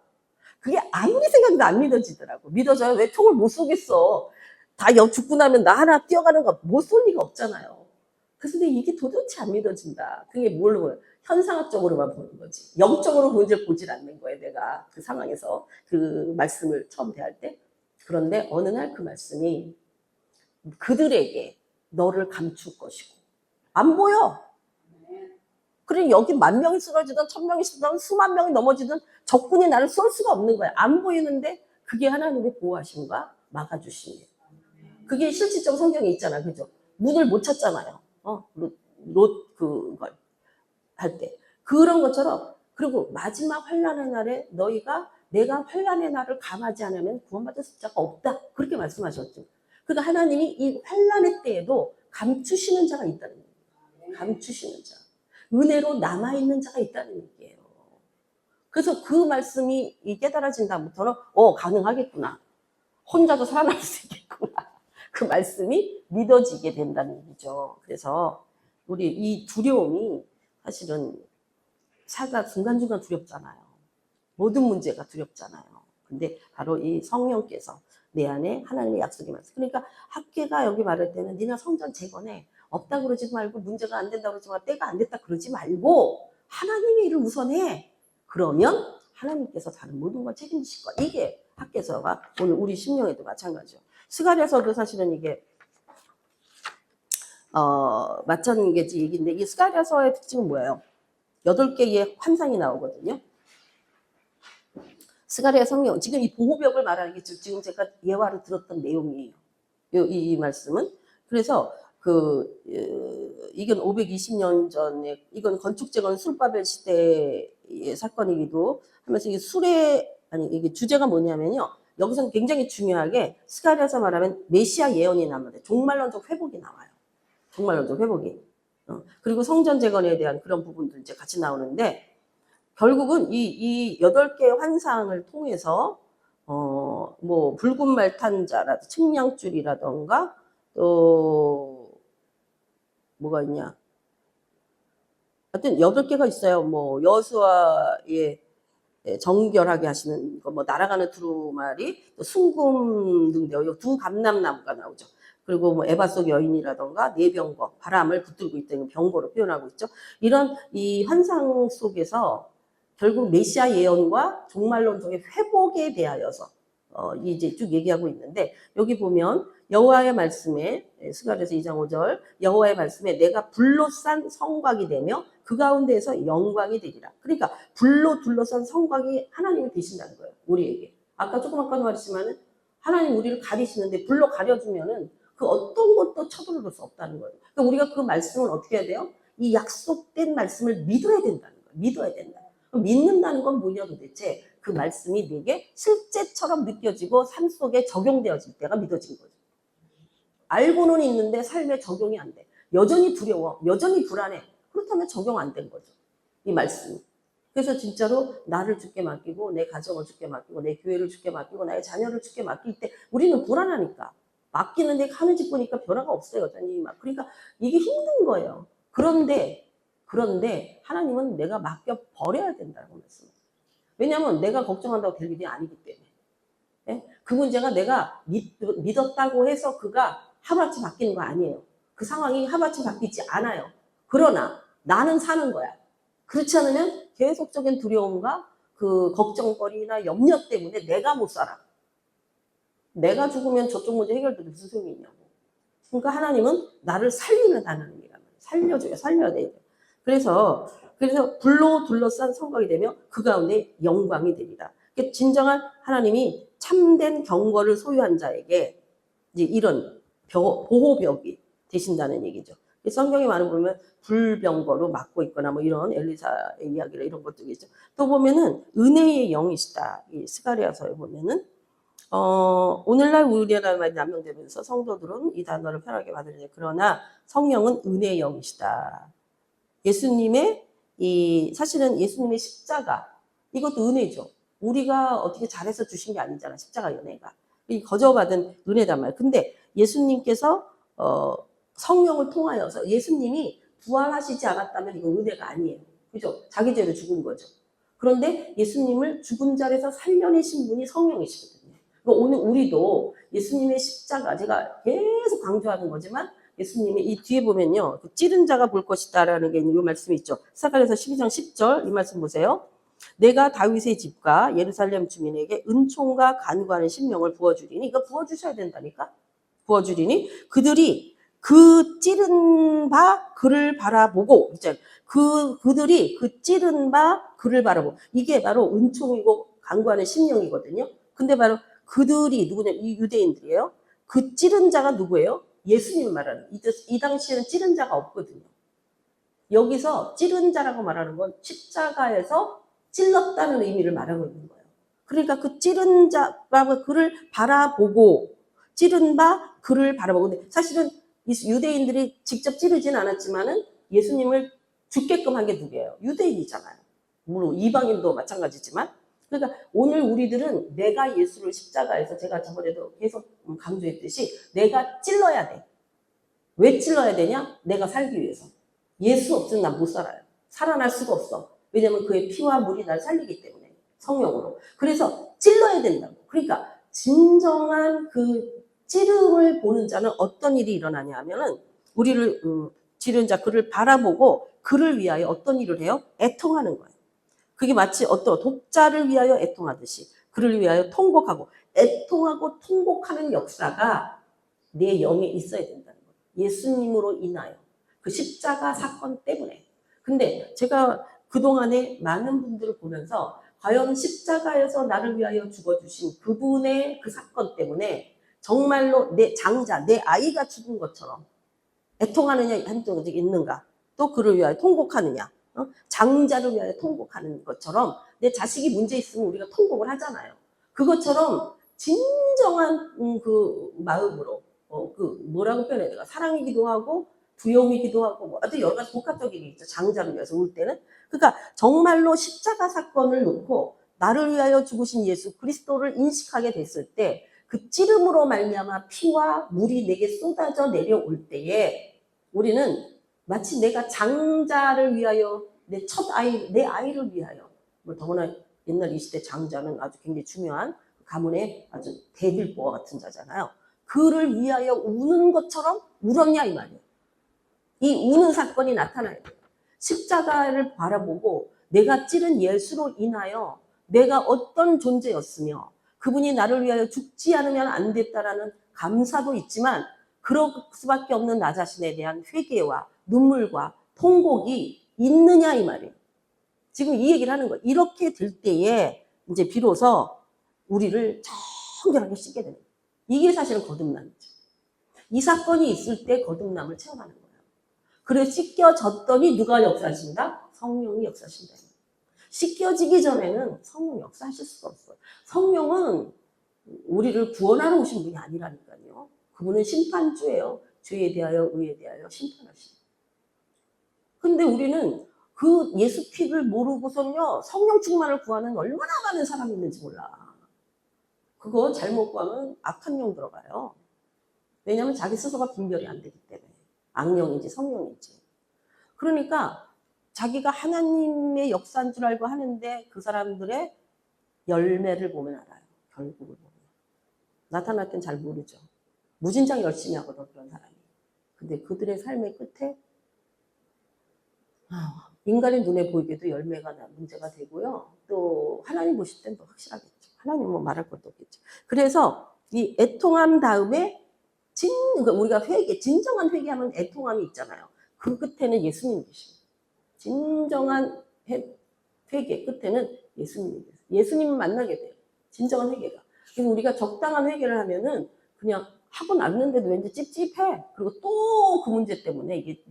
S1: 그게 아무리 생각해도 안 믿어지더라고. 믿어져요? 왜 총을 못 쏘겠어? 다 죽고 나면 나 하나 뛰어가는 거 못 쏠 리가 없잖아요. 그래서 근데 이게 도대체 안 믿어진다. 그게 뭘로 보여? 현상학적으로만 보는 거지. 영적으로 문제를 보질 않는 거예요. 내가 그 상황에서 그 말씀을 처음 대할 때. 그런데 어느 날 그 말씀이 그들에게 너를 감출 것이고 안 보여. 그래 여기 10,000명이 쓰러지든 1,000명이 쓰러지든 수만 명이 넘어지든 적군이 나를 쏠 수가 없는 거야. 안 보이는데 그게 하나님의 보호하심과 막아주심이에요. 그게 실질적 성경에 있잖아. 그죠? 문을 못 찾잖아요. 그걸 할 때. 그런 것처럼 그리고 마지막 환난의 날에 너희가 내가 환난의 날을 감하지 않으면 구원받을 숫자가 없다. 그렇게 말씀하셨죠. 그러니까 하나님이 이 환난의 때에도 감추시는 자가 있다는 거예요. 감추시는 자. 은혜로 남아있는 자가 있다는 얘기예요. 그래서 그 말씀이 깨달아진 다음부터는 가능하겠구나. 혼자도 살아날 수 있겠구나. 그 말씀이 믿어지게 된다는 얘기죠. 그래서 우리 이 두려움이 사실은 사가 중간중간 두렵잖아요. 모든 문제가 두렵잖아요. 근데 바로 이 성령께서 내 안에 하나님의 약속이 말씀. 그러니까 학계가 여기 말할 때는 니나 성전 재건해. 없다 그러지 말고 문제가 안 된다 그러지 말고 때가 안 됐다 그러지 말고 하나님의 일을 우선해. 그러면 하나님께서 다른 모든 걸 책임지실 거야. 이게 학계서가 오늘 우리 심령에도 마찬가지죠. 스가랴서도 사실은 이게 마찬가지 얘기인데 이 스가랴서의 특징은 뭐예요? 8개의 환상이 나오거든요. 스가랴 성령, 지금 이 보호벽을 말하는 게 지금 제가 예화로 들었던 내용이에요. 이 말씀은. 그래서 이건 520년 전에, 이건 건축재건 술바벨 시대의 사건이기도 하면서 이게 이게 주제가 뭐냐면요. 여기서 굉장히 중요하게 스가랴서 말하면 메시아 예언이 나옵니다. 종말론적 회복이 나와요. 종말론적 회복이. 그리고 성전 재건에 대한 그런 부분도 이제 같이 나오는데, 결국은 이 8개의 환상을 통해서 뭐 붉은 말탄자라든가 측량줄이라던가 또 뭐가 있냐. 하여튼 8개가 있어요. 뭐 여수와의 정결하게 하시는 거, 뭐 날아가는 두루마리, 또 순금 등대요. 두 감람나무가 나오죠. 그리고 뭐 에바 속 여인이라던가 내병거, 바람을 붙들고 있다는 병거로 표현하고 있죠. 이런 이 환상 속에서 결국 메시아 예언과 종말론적의 회복에 대하여서 이제 쭉 얘기하고 있는데, 여기 보면 여호와의 말씀에, 스가랴서 2장 5절, 여호와의 말씀에 내가 불로 싼 성곽이 되며 그 가운데에서 영광이 되리라. 그러니까 불로 둘러싼 성곽이 하나님이 되신다는 거예요. 우리에게. 아까 조금 아까도 말했지만 하나님 우리를 가리시는데 불로 가려주면은 그 어떤 것도 쳐들어올 수 없다는 거예요. 그러니까 우리가 그 말씀을 어떻게 해야 돼요? 이 약속된 말씀을 믿어야 된다는 거예요. 믿어야 된다. 믿는다는 건 뭐냐 도대체? 그 말씀이 내게 실제처럼 느껴지고 삶 속에 적용되어질 때가 믿어진 거죠. 알고는 있는데 삶에 적용이 안 돼. 여전히 두려워. 여전히 불안해. 그렇다면 적용 안 된 거죠. 이 말씀이. 그래서 진짜로 나를 주께 맡기고 내 가정을 주께 맡기고 내 교회를 주께 맡기고 나의 자녀를 주께 맡길 때 우리는 불안하니까. 맡기는데 하는 짓 보니까 변화가 없어요. 여전히 그러니까 이게 힘든 거예요. 그런데 하나님은 내가 맡겨 버려야 된다고 말씀해요. 왜냐하면 내가 걱정한다고 될 일이 아니기 때문에. 네? 그 문제가 내가 믿었다고 해서 그가 하루아침 바뀌는 거 아니에요. 그 상황이 하루아침 바뀌지 않아요. 그러나 나는 사는 거야. 그렇지 않으면 계속적인 두려움과 그 걱정거리나 염려 때문에 내가 못 살아. 내가 죽으면 저쪽 문제 해결돼도 무슨 소용이 있냐고. 그러니까 하나님은 나를 살리는 하나님이란 말이에요. 살려줘요. 살려야 돼요. 그래서 불로 둘러싼 성곽이 되며 그 가운데 영광이 되리라. 진정한 하나님이 참된 경거를 소유한 자에게 이제 이런 보호벽이 되신다는 얘기죠. 성경에 많은 보면 불병거로 막고 있거나 뭐 이런 엘리사의 이야기나 이런 것들이 있죠. 또 보면은 은혜의 영이시다. 이 스가랴서에 보면은 오늘날 우리나라 말이 남용되면서 성도들은 이 단어를 편하게 받으려요. 그러나 성령은 은혜의 영이시다. 예수님의 사실은 예수님의 십자가, 이것도 은혜죠. 우리가 어떻게 잘해서 주신 게 아니잖아. 십자가 은혜가. 이 거저받은 은혜단 말이에요. 근데 예수님께서 성령을 통하여서 예수님이 부활하시지 않았다면 이건 은혜가 아니에요. 그죠? 자기 죄로 죽은 거죠. 그런데 예수님을 죽은 자리에서 살려내신 분이 성령이시거든요. 그러니까 오늘 우리도 예수님의 십자가, 제가 계속 강조하는 거지만 예수님이 이 뒤에 보면요. 찌른 자가 볼 것이다라는 게 이 말씀이 있죠. 스가랴서 12장 10절 이 말씀 보세요. 내가 다윗의 집과 예루살렘 주민에게 은총과 간구하는 심령을 부어주리니, 이거 부어주셔야 된다니까. 부어주리니 그들이 그 찌른 바 그를 바라보고, 이제 그들이 그 찌른 바 그를 바라보고, 이게 바로 은총이고 간구하는 심령이거든요. 근데 바로 그들이 누구냐? 이 유대인들이에요. 그 찌른 자가 누구예요? 예수님 말하는. 이 당시에는 찌른 자가 없거든요. 여기서 찌른 자라고 말하는 건 십자가에서 찔렀다는 의미를 말하고 있는 거예요. 그러니까 그 찌른 자가 그를 바라보고, 찌른 바 그를 바라보고. 근데 사실은 유대인들이 직접 찌르진 않았지만은 예수님을 죽게끔 한 게 누구예요? 유대인이잖아요. 물론 이방인도 마찬가지지만. 그러니까 오늘 우리들은 내가 예수를 십자가에서, 제가 저번에도 계속 강조했듯이 내가 찔러야 돼. 왜 찔러야 되냐? 내가 살기 위해서. 예수 없으면 난 못 살아요. 살아날 수가 없어. 왜냐면 그의 피와 물이 날 살리기 때문에. 성령으로. 그래서 찔러야 된다고. 그러니까 진정한 그 찌름을 보는 자는 어떤 일이 일어나냐 하면은 우리를 찌른 자 그를 바라보고 그를 위하여 어떤 일을 해요? 애통하는 거예요. 그게 마치 어떤 독자를 위하여 애통하듯이 그를 위하여 통곡하고, 애통하고 통곡하는 역사가 내 영에 있어야 된다는 거예요. 예수님으로 인하여. 그 십자가 사건 때문에. 근데 제가 그동안에 많은 분들을 보면서 과연 십자가에서 나를 위하여 죽어주신 그분의 그 사건 때문에 정말로 내 장자, 내 아이가 죽은 것처럼 애통하느냐 한쪽에 있는가? 또 그를 위하여 통곡하느냐? 장자를 위하여 통곡하는 것처럼 내 자식이 문제 있으면 우리가 통곡을 하잖아요. 그것처럼 진정한 그 마음으로 그 뭐라고 표현해야 될까? 사랑이기도 하고 두려움이기도 하고 뭐 아주 여러 가지 복합적인 게 있죠. 장자를 위해서 울 때는. 그러니까 정말로 십자가 사건을 놓고 나를 위하여 죽으신 예수 그리스도를 인식하게 됐을 때 그 찌름으로 말미암아 피와 물이 내게 쏟아져 내려올 때에 우리는 마치 내가 장자를 위하여 내 첫 아이, 내 아이를 위하여, 뭐 더구나 옛날 이 시대 장자는 아주 굉장히 중요한 가문의 아주 대들보와 같은 자잖아요. 그를 위하여 우는 것처럼 울었냐 이 말이에요. 이 우는 사건이 나타나야 돼요. 십자가를 바라보고 내가 찌른 예수로 인하여 내가 어떤 존재였으며 그분이 나를 위하여 죽지 않으면 안 됐다라는 감사도 있지만 그럴 수밖에 없는 나 자신에 대한 회개와 눈물과 통곡이 있느냐 이 말이에요. 지금 이 얘기를 하는 거예요. 이렇게 될 때에 이제 비로소 우리를 청결하게 씻게 되는 거예요. 이게 사실은 거듭남이죠. 이 사건이 있을 때 거듭남을 체험하는 거예요. 그래 씻겨졌더니 누가 역사하신다? 성령이 역사하신다. 씻겨지기 전에는 성령 역사하실 수가 없어요. 성령은 우리를 구원하러 오신 분이 아니라니까요. 그분은 심판주예요. 죄에 대하여 의에 대하여 심판하시는. 근데 우리는 그 예수 피를 모르고선요 성령 충만을 구하는 얼마나 많은 사람이 있는지 몰라. 그거 잘못 구하면 악한 영 들어가요. 왜냐하면 자기 스스로가 분별이 안 되기 때문에. 악령인지 성령인지. 그러니까 자기가 하나님의 역사인 줄 알고 하는데 그 사람들의 열매를 보면 알아요. 결국을 보면. 나타날 땐 잘 모르죠. 무진장 열심히 하거든 그런 사람이. 근데 그들의 삶의 끝에 인간의 눈에 보이게도 열매가 문제가 되고요. 또 하나님 보실 땐 더 확실하겠죠. 하나님 뭐 말할 것도 없겠죠. 그래서 이 애통함 다음에 그러니까 우리가 진정한 회개하면 애통함이 있잖아요. 그 끝에는 예수님이 계십니다. 진정한 회개 끝에는 예수님이 계세요. 예수님을 만나게 돼요. 진정한 회개가. 그래서 우리가 적당한 회개를 하면은 그냥 하고 났는데도 왠지 찝찝해. 그리고 또 그 문제 때문에 이게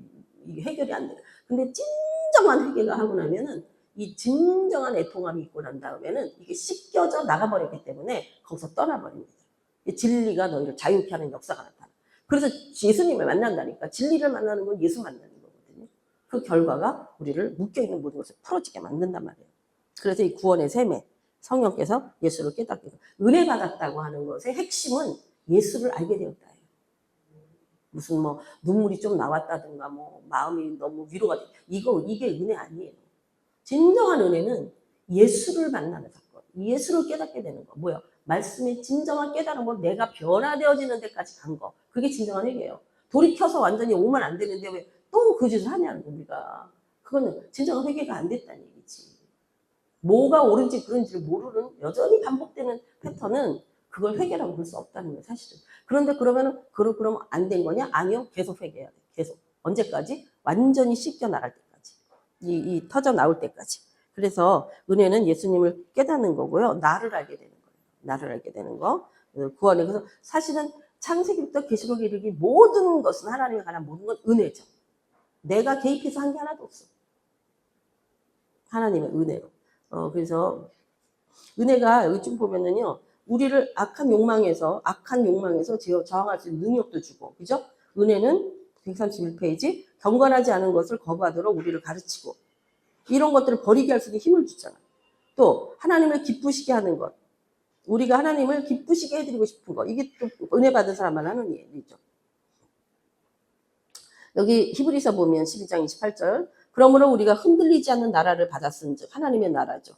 S1: 해결이 안 돼요. 근데 진정한 회개가 하고 나면은 이 진정한 애통함이 있고 난 다음에는 이게 씻겨져 나가버렸기 때문에 거기서 떠나버립니다. 진리가 너희를 자유케 하는 역사가 나타나. 그래서 예수님을 만난다니까. 진리를 만나는 건 예수 만나는 거거든요. 그 결과가 우리를 묶여있는 모든 것을 풀어지게 만든단 말이에요. 그래서 이 구원의 셈에 성령께서 예수를 깨닫게 해서 은혜 받았다고 하는 것의 핵심은 예수를 알게 되었다. 무슨 뭐 눈물이 좀 나왔다든가 뭐 마음이 너무 위로가 돼. 이게 은혜 아니에요. 진정한 은혜는 예수를 만나는 사건. 예수를 깨닫게 되는 거. 뭐야? 말씀의 진정한 깨달음은 내가 변화되어지는 데까지 간 거. 그게 진정한 회개예요. 돌이켜서 완전히 오면 안 되는데 왜 또 그 짓을 하냐는 우리가. 그거는 진정한 회개가 안 됐다는 얘기지. 뭐가 옳은지 그런지를 모르는 여전히 반복되는 패턴은 그걸 회개라고 볼 수 없다는 거예요, 사실은. 그런데 그러면은 그럼 안 된 거냐? 아니요. 계속 회개해야 돼. 계속. 언제까지? 완전히 씻겨 나갈 때까지. 이 터져 나올 때까지. 그래서 은혜는 예수님을 깨닫는 거고요. 나를 알게 되는 거예요. 나를 알게 되는 거. 구원에. 그래서 사실은 창세기부터 계시록에 이르기 모든 것은 하나님에 관한 모든 건 은혜죠. 내가 개입해서 한 게 하나도 없어. 하나님의 은혜로. 그래서 은혜가 여기 좀 보면은요. 우리를 악한 욕망에서 저항할 수 있는 능력도 주고, 그죠? 은혜는 131페이지 경건하지 않은 것을 거부하도록 우리를 가르치고 이런 것들을 버리게 할 수 있는 힘을 주잖아. 또 하나님을 기쁘시게 하는 것, 우리가 하나님을 기쁘시게 해드리고 싶은 것, 이게 또 은혜 받은 사람만 하는 일이죠. 여기 히브리서 보면 12장 28절 그러므로 우리가 흔들리지 않는 나라를 받았은즉 하나님의 나라죠.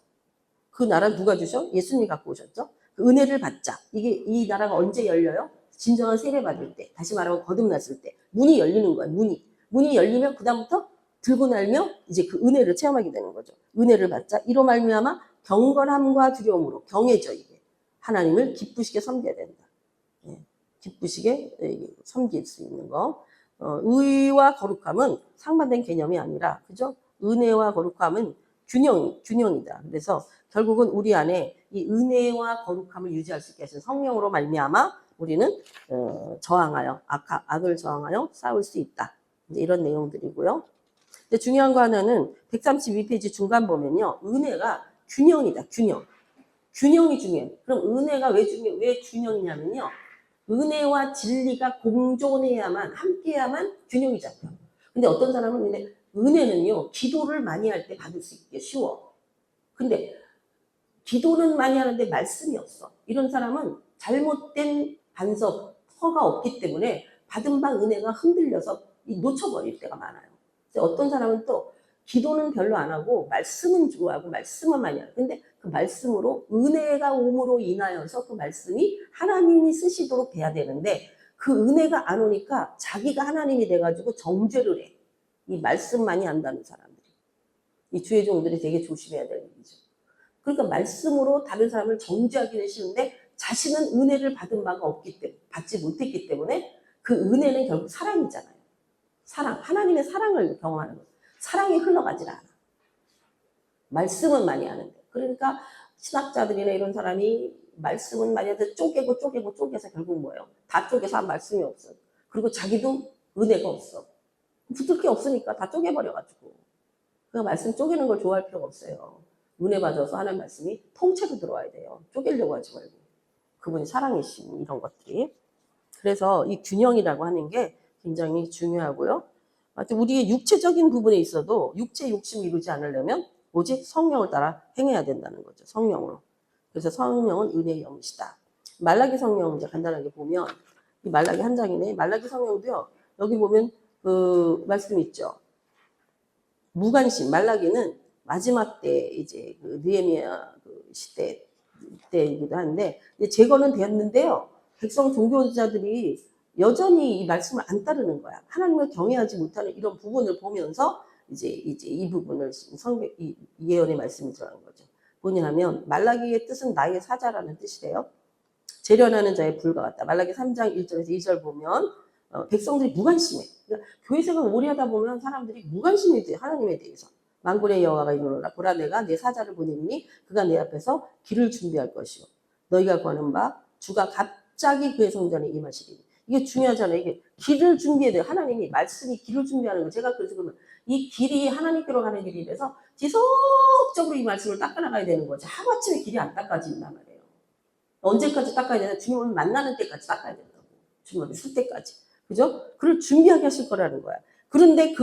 S1: 그 나라 누가 주셔? 예수님이 갖고 오셨죠. 그 은혜를 받자. 이 나라가 언제 열려요? 진정한 세례 받을 때, 다시 말하면 거듭났을 때 문이 열리는 거야. 문이 열리면 그다음부터 들고 날며 이제 그 은혜를 체험하게 되는 거죠. 은혜를 받자. 이로 말미암아 경건함과 두려움으로 경외죠. 이게 하나님을 기쁘시게 섬겨야 된다. 기쁘시게 섬길 수 있는 거. 의와 거룩함은 상반된 개념이 아니라, 그죠? 은혜와 거룩함은 균형이다. 그래서 결국은 우리 안에 이 은혜와 거룩함을 유지할 수 있게 하신 성령으로 말미암아 우리는 저항하여 악을 저항하여 싸울 수 있다. 이제 이런 내용들이고요. 근데 중요한 거 하나는 132페이지 중간 보면요, 은혜가 균형이다. 균형이 중요해. 그럼 은혜가 왜 균형이냐면요, 은혜와 진리가 공존해야만 함께야만 균형이 잡혀. 근데 어떤 사람은 은혜는요, 기도를 많이 할 때 받을 수 있게 쉬워. 근데 기도는 많이 하는데 말씀이 없어. 이런 사람은 잘못된 반석허가 없기 때문에 받은 바 은혜가 흔들려서 놓쳐버릴 때가 많아요. 어떤 사람은 또 기도는 별로 안 하고 말씀은 좋아하고 말씀은 많이 하고, 근데 그 말씀으로 은혜가 옴으로 인하여서 그 말씀이 하나님이 쓰시도록 돼야 되는데 그 은혜가 안 오니까 자기가 하나님이 돼가지고 정죄를 해. 이 말씀 많이 한다는 사람들이. 이 주의 종들이 되게 조심해야 될 일이죠. 그러니까 말씀으로 다른 사람을 정죄하기는 쉬운데 자신은 은혜를 받은 바가 없기 때문에, 받지 못했기 때문에 그 은혜는 결국 사랑이잖아요. 사랑, 하나님의 사랑을 경험하는 거예요. 사랑이 흘러가질 않아. 말씀은 많이 하는데. 그러니까 신학자들이나 이런 사람이 말씀은 많이 하는데 쪼개서 결국 뭐예요? 다 쪼개서 한 말씀이 없어. 그리고 자기도 은혜가 없어. 붙을 게 없으니까 다 쪼개버려가지고. 그 말씀 쪼개는 걸 좋아할 필요가 없어요. 은혜 받아서 하는 말씀이 통째로 들어와야 돼요. 쪼개려고 하지 말고. 그분이 사랑이신 이런 것들이. 그래서 이 균형이라고 하는 게 굉장히 중요하고요. 우리의 육체적인 부분에 있어도 육체 욕심을 이루지 않으려면 오직 성령을 따라 행해야 된다는 거죠. 성령으로. 그래서 성령은 은혜의 영이시다. 말라기 성령 이제 간단하게 보면 이 말라기 한 장이네. 말라기 성령도요. 여기 보면 그 말씀 있죠. 무관심. 말라기는 마지막 때 이제 그 느헤미야 그 시대 때이기도 한데 이제 재건은 되었는데요. 백성 종교자들이 여전히 이 말씀을 안 따르는 거야. 하나님을 경외하지 못하는 이런 부분을 보면서 이제 이 부분을 이 예언의 말씀이 들어간 거죠. 뭐냐면 말라기의 뜻은 나의 사자라는 뜻이래요. 재련하는 자의 불과 같다. 말라기 3장 1절에서 2절 보면 백성들이 무관심해. 그러니까 교회 생활 오래 하다 보면 사람들이 무관심이 돼. 하나님에 대해서. 만군의 여호와가 이르노라. 보라 내가 내 사자를 보내니 그가 내 앞에서 길을 준비할 것이요. 너희가 구하는 바 주가 갑자기 그의 성전에 임하시리니. 이게 중요하잖아요. 이게 길을 준비해야 돼요. 하나님이 말씀이 길을 준비하는 거. 제가 그래서 그러면 이 길이 하나님께로 가는 길이라서 지속적으로 이 말씀을 닦아나가야 되는 거죠. 하루아침에 길이 안 닦아진단 말이에요. 언제까지 닦아야 되나? 주님을 만나는 때까지 닦아야 된다고. 주님을 쓸 때까지. 그죠? 그를 준비하게 하실 거라는 거야. 그런데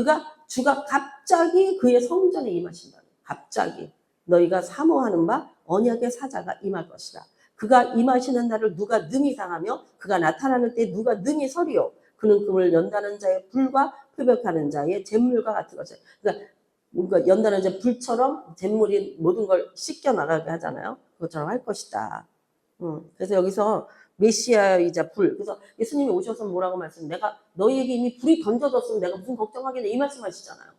S1: 주가 갑자기 그의 성전에 임하신다. 갑자기. 너희가 사모하는 바 언약의 사자가 임할 것이다. 그가 임하시는 날을 누가 능히 당하며 그가 나타나는 때 누가 능히 서리요. 그는 금을 연다는 자의 불과 표백하는 자의 잿물과 같은 것이다. 그러니까 뭔가 연다는 자 불처럼 잿물이 모든 걸 씻겨 나가게 하잖아요. 그것처럼 할 것이다. 그래서 여기서 메시아이자 불. 그래서 예수님이 오셔서 뭐라고 내가 너희에게 이미 불이 던져졌으면 내가 무슨 걱정하겠냐 이 말씀하시잖아요.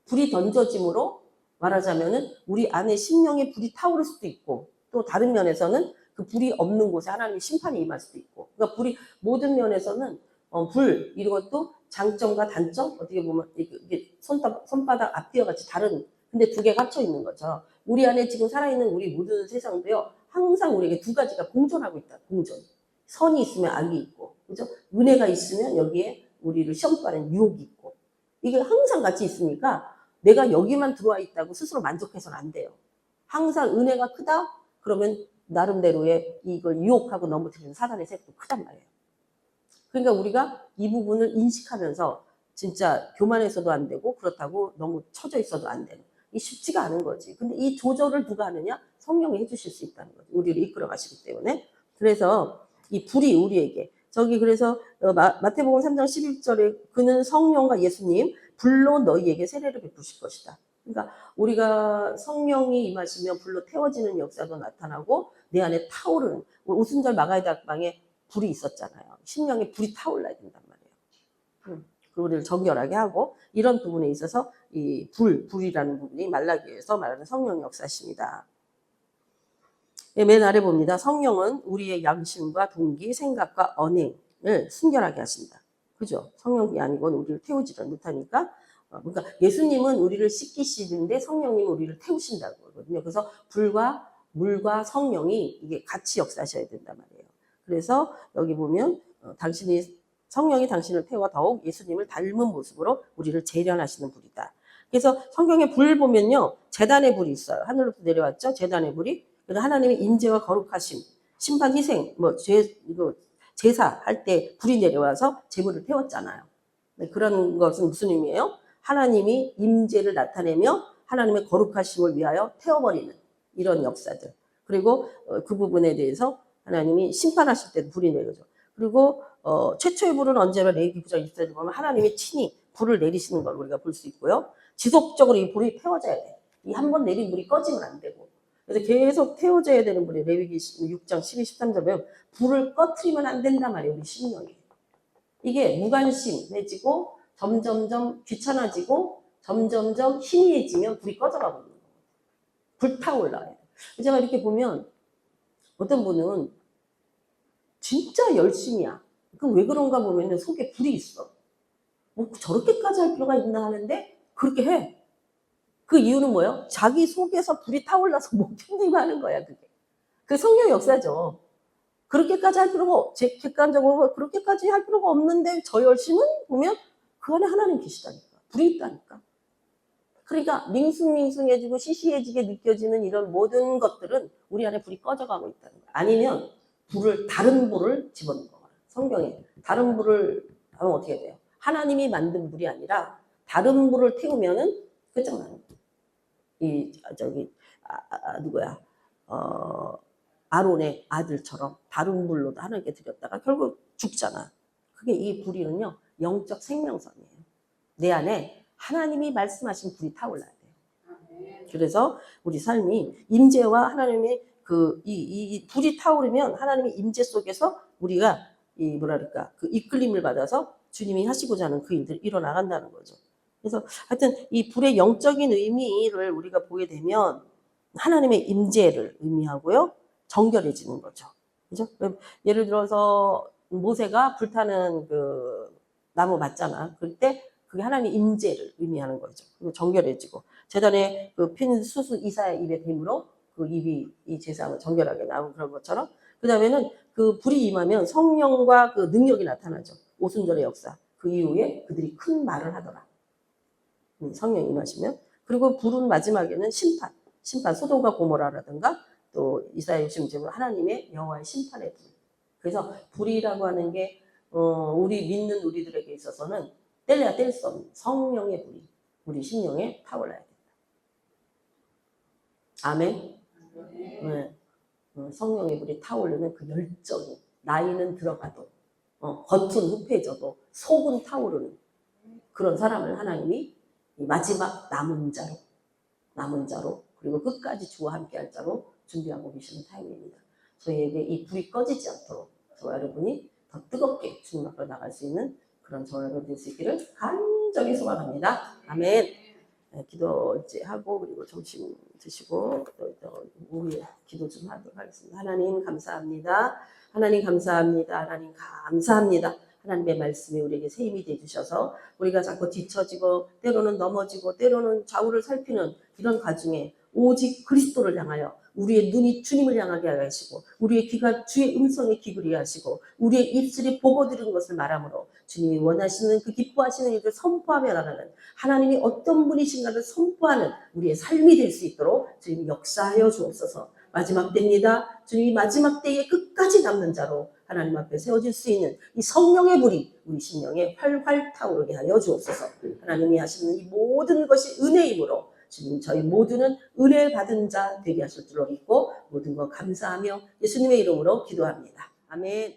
S1: 불이 던져짐으로 말하자면은 우리 안에 심령에 불이 타오를 수도 있고 또 다른 면에서는 그 불이 없는 곳에 하나님의 심판이 임할 수도 있고. 그러니까 불이 모든 면에서는 불 이런 것도 장점과 단점 어떻게 보면 이게 손바닥 앞뒤와 같이 다른 근데 두 개가 합쳐 있는 거죠. 우리 안에 지금 살아있는 우리 모든 세상도요. 항상 우리에게 두 가지가 공존하고 있다. 공존. 선이 있으면 악이 있고, 그죠? 은혜가 있으면 여기에 우리를 시험하는 유혹이 있고, 이게 항상 같이 있으니까 내가 여기만 들어와 있다고 스스로 만족해서는 안 돼요. 항상 은혜가 크다? 그러면 나름대로의 이걸 유혹하고 넘어뜨리는 사단의 세력도 크단 말이에요. 그러니까 우리가 이 부분을 인식하면서 진짜 교만해서도 안 되고 그렇다고 너무 처져 있어도 안 되는. 이 쉽지가 않은 거지. 근데 이 조절을 누가 하느냐? 성령이 해주실 수 있다는 거죠. 우리를 이끌어 가시기 때문에. 그래서 이 불이 우리에게 저기 그래서 마태복음 3장 11절에 그는 성령과 예수님 불로 너희에게 세례를 베푸실 것이다. 그러니까 우리가 성령이 임하시면 불로 태워지는 역사도 나타나고 내 안에 타오르는 오순절 마가의 다방에 불이 있었잖아요. 심령에 불이 타올라야 된단 말이에요. 우리를 정결하게 하고 이런 부분에 있어서 이 불이라는 부분이 말라기에서 말하는 성령 역사십니다. 맨 아래 봅니다. 성령은 우리의 양심과 동기, 생각과 언행을 순결하게 하신다. 그죠? 성령이 아니고 우리를 태우지를 못하니까. 그러니까 예수님은 우리를 씻기시는데 성령님은 우리를 태우신다고 그러거든요. 그래서 불과 물과 성령이 이게 같이 역사하셔야 된단 말이에요. 그래서 여기 보면 성령이 당신을 태워 더욱 예수님을 닮은 모습으로 우리를 재련하시는 불이다. 그래서 성경에 불 보면요. 제단의 불이 있어요. 하늘로부터 내려왔죠. 제단의 불이. 그래서 하나님의 임재와 거룩하심, 심판 희생, 제사 할 때 불이 내려와서 제물을 태웠잖아요. 그런 것은 무슨 의미예요? 하나님이 임재를 나타내며 하나님의 거룩하심을 위하여 태워버리는 이런 역사들. 그리고 그 부분에 대해서 하나님이 심판하실 때도 불이 내려죠. 그리고 최초의 불은 언제나 레위기 9장 24절 보면 하나님이 친히 불을 내리시는 걸 우리가 볼 수 있고요. 지속적으로 이 불이 태워져야 돼. 이 한 번 내린 불이 꺼지면 안 되고. 그래서 계속 태워져야 되는 불이 레위기 6장 12, 13절 보면 불을 꺼트리면 안 된단 말이에요. 우리 심령이. 이게 무관심해지고 점점점 귀찮아지고 점점점 희미해지면 불이 꺼져가고 있는 거예요. 불타올라요. 제가 이렇게 보면 어떤 분은 진짜 열심이야. 그 왜 그런가 보면 속에 불이 있어. 뭐 저렇게까지 할 필요가 있나 하는데 그렇게 해. 그 이유는 뭐예요? 자기 속에서 불이 타올라서 못 견디고 하는 거야. 그게. 그 성령 역사죠. 그렇게까지 할 필요가 제 객관적으로 그렇게까지 할 필요가 없는데 저 열심은 보면 그 안에 하나님 계시다니까. 불이 있다니까. 그러니까 밍숭밍숭해지고 시시해지게 느껴지는 이런 모든 것들은 우리 안에 불이 꺼져가고 있다는 거야. 아니면 다른 불을 집어넣는 거야. 성경에 다른 불을 하면 어떻게 돼요? 하나님이 만든 불이 아니라 다른 불을 태우면은 끝장나는 거야. 누구야? 아론의 아들처럼 다른 불로도 하나님께 드렸다가 결국 죽잖아. 그게 이 불이는요 영적 생명선이에요. 내 안에 하나님이 말씀하신 불이 타올라야 돼요. 그래서 우리 삶이 임재와 하나님의 이 불이 타오르면 하나님의 임재 속에서 우리가 그 이끌림을 받아서 주님이 하시고자 하는 그 일들이 일어나간다는 거죠. 그래서 하여튼 이 불의 영적인 의미를 우리가 보게 되면 하나님의 임재를 의미하고요. 정결해지는 거죠. 그죠? 예를 들어서 모세가 불타는 그 나무 맞잖아. 그럴 때 그게 하나님의 임재를 의미하는 거죠. 그리고 정결해지고 제단에 그 핀 수수 이사의 입에 뱀으로 그 입이 이 제사함을 정결하게 나온 그런 것처럼 그 다음에는 그 불이 임하면 성령과 그 능력이 나타나죠. 오순절의 역사. 그 이후에 그들이 큰 말을 하더라. 성령이 임하시면. 그리고 불은 마지막에는 심판 소돔과 고모라라든가 또 이사야 60절 하나님의 여호와의 심판의 불. 그래서 불이라고 하는 게 우리 믿는 우리들에게 있어서는 뗄래야 뗄 수 없는 성령의 불이 우리 심령에 타올라야 된다. 아멘. 네. 성령의 불이 타오르는 그 열정이 나이는 들어가도 겉은 흡해져도 속은 타오르는 그런 사람을 하나님이 마지막 남은 자로 그리고 끝까지 주와 함께할 자로 준비하고 계시는 타임입니다. 저희에게 이 불이 꺼지지 않도록 저와 여러분이 더 뜨겁게 주님 앞으로 나갈 수 있는 그런 저와 여러분 될 수 있기를 간절히 소망합니다. 아멘. 기도 이제 하고 그리고 점심 드시고 또 오후에 기도 좀 하도록 하겠습니다. 하나님 감사합니다. 하나님 감사합니다. 하나님 감사합니다. 하나님의 말씀이 우리에게 새 힘이 되주셔서 우리가 자꾸 뒤처지고 때로는 넘어지고 때로는 좌우를 살피는 이런 과정에 오직 그리스도를 향하여 우리의 눈이 주님을 향하게 하시고 우리의 귀가 주의 음성에 기울이게 하시고 우리의 입술이 보고 들은 것을 말함으로 주님이 원하시는 그 기뻐하시는 일을 선포하며 나가는 하나님이 어떤 분이신가를 선포하는 우리의 삶이 될 수 있도록 주님 역사하여 주옵소서. 마지막 때입니다. 주님이 마지막 때에 끝까지 남는 자로 하나님 앞에 세워질 수 있는 이 성령의 불이 우리 심령에 활활 타오르게 하여 주옵소서. 하나님이 하시는 이 모든 것이 은혜이므로 주님 저희 모두는 은혜 받은 자 되게 하실 줄로 믿고 모든 것 감사하며 예수님의 이름으로 기도합니다. 아멘.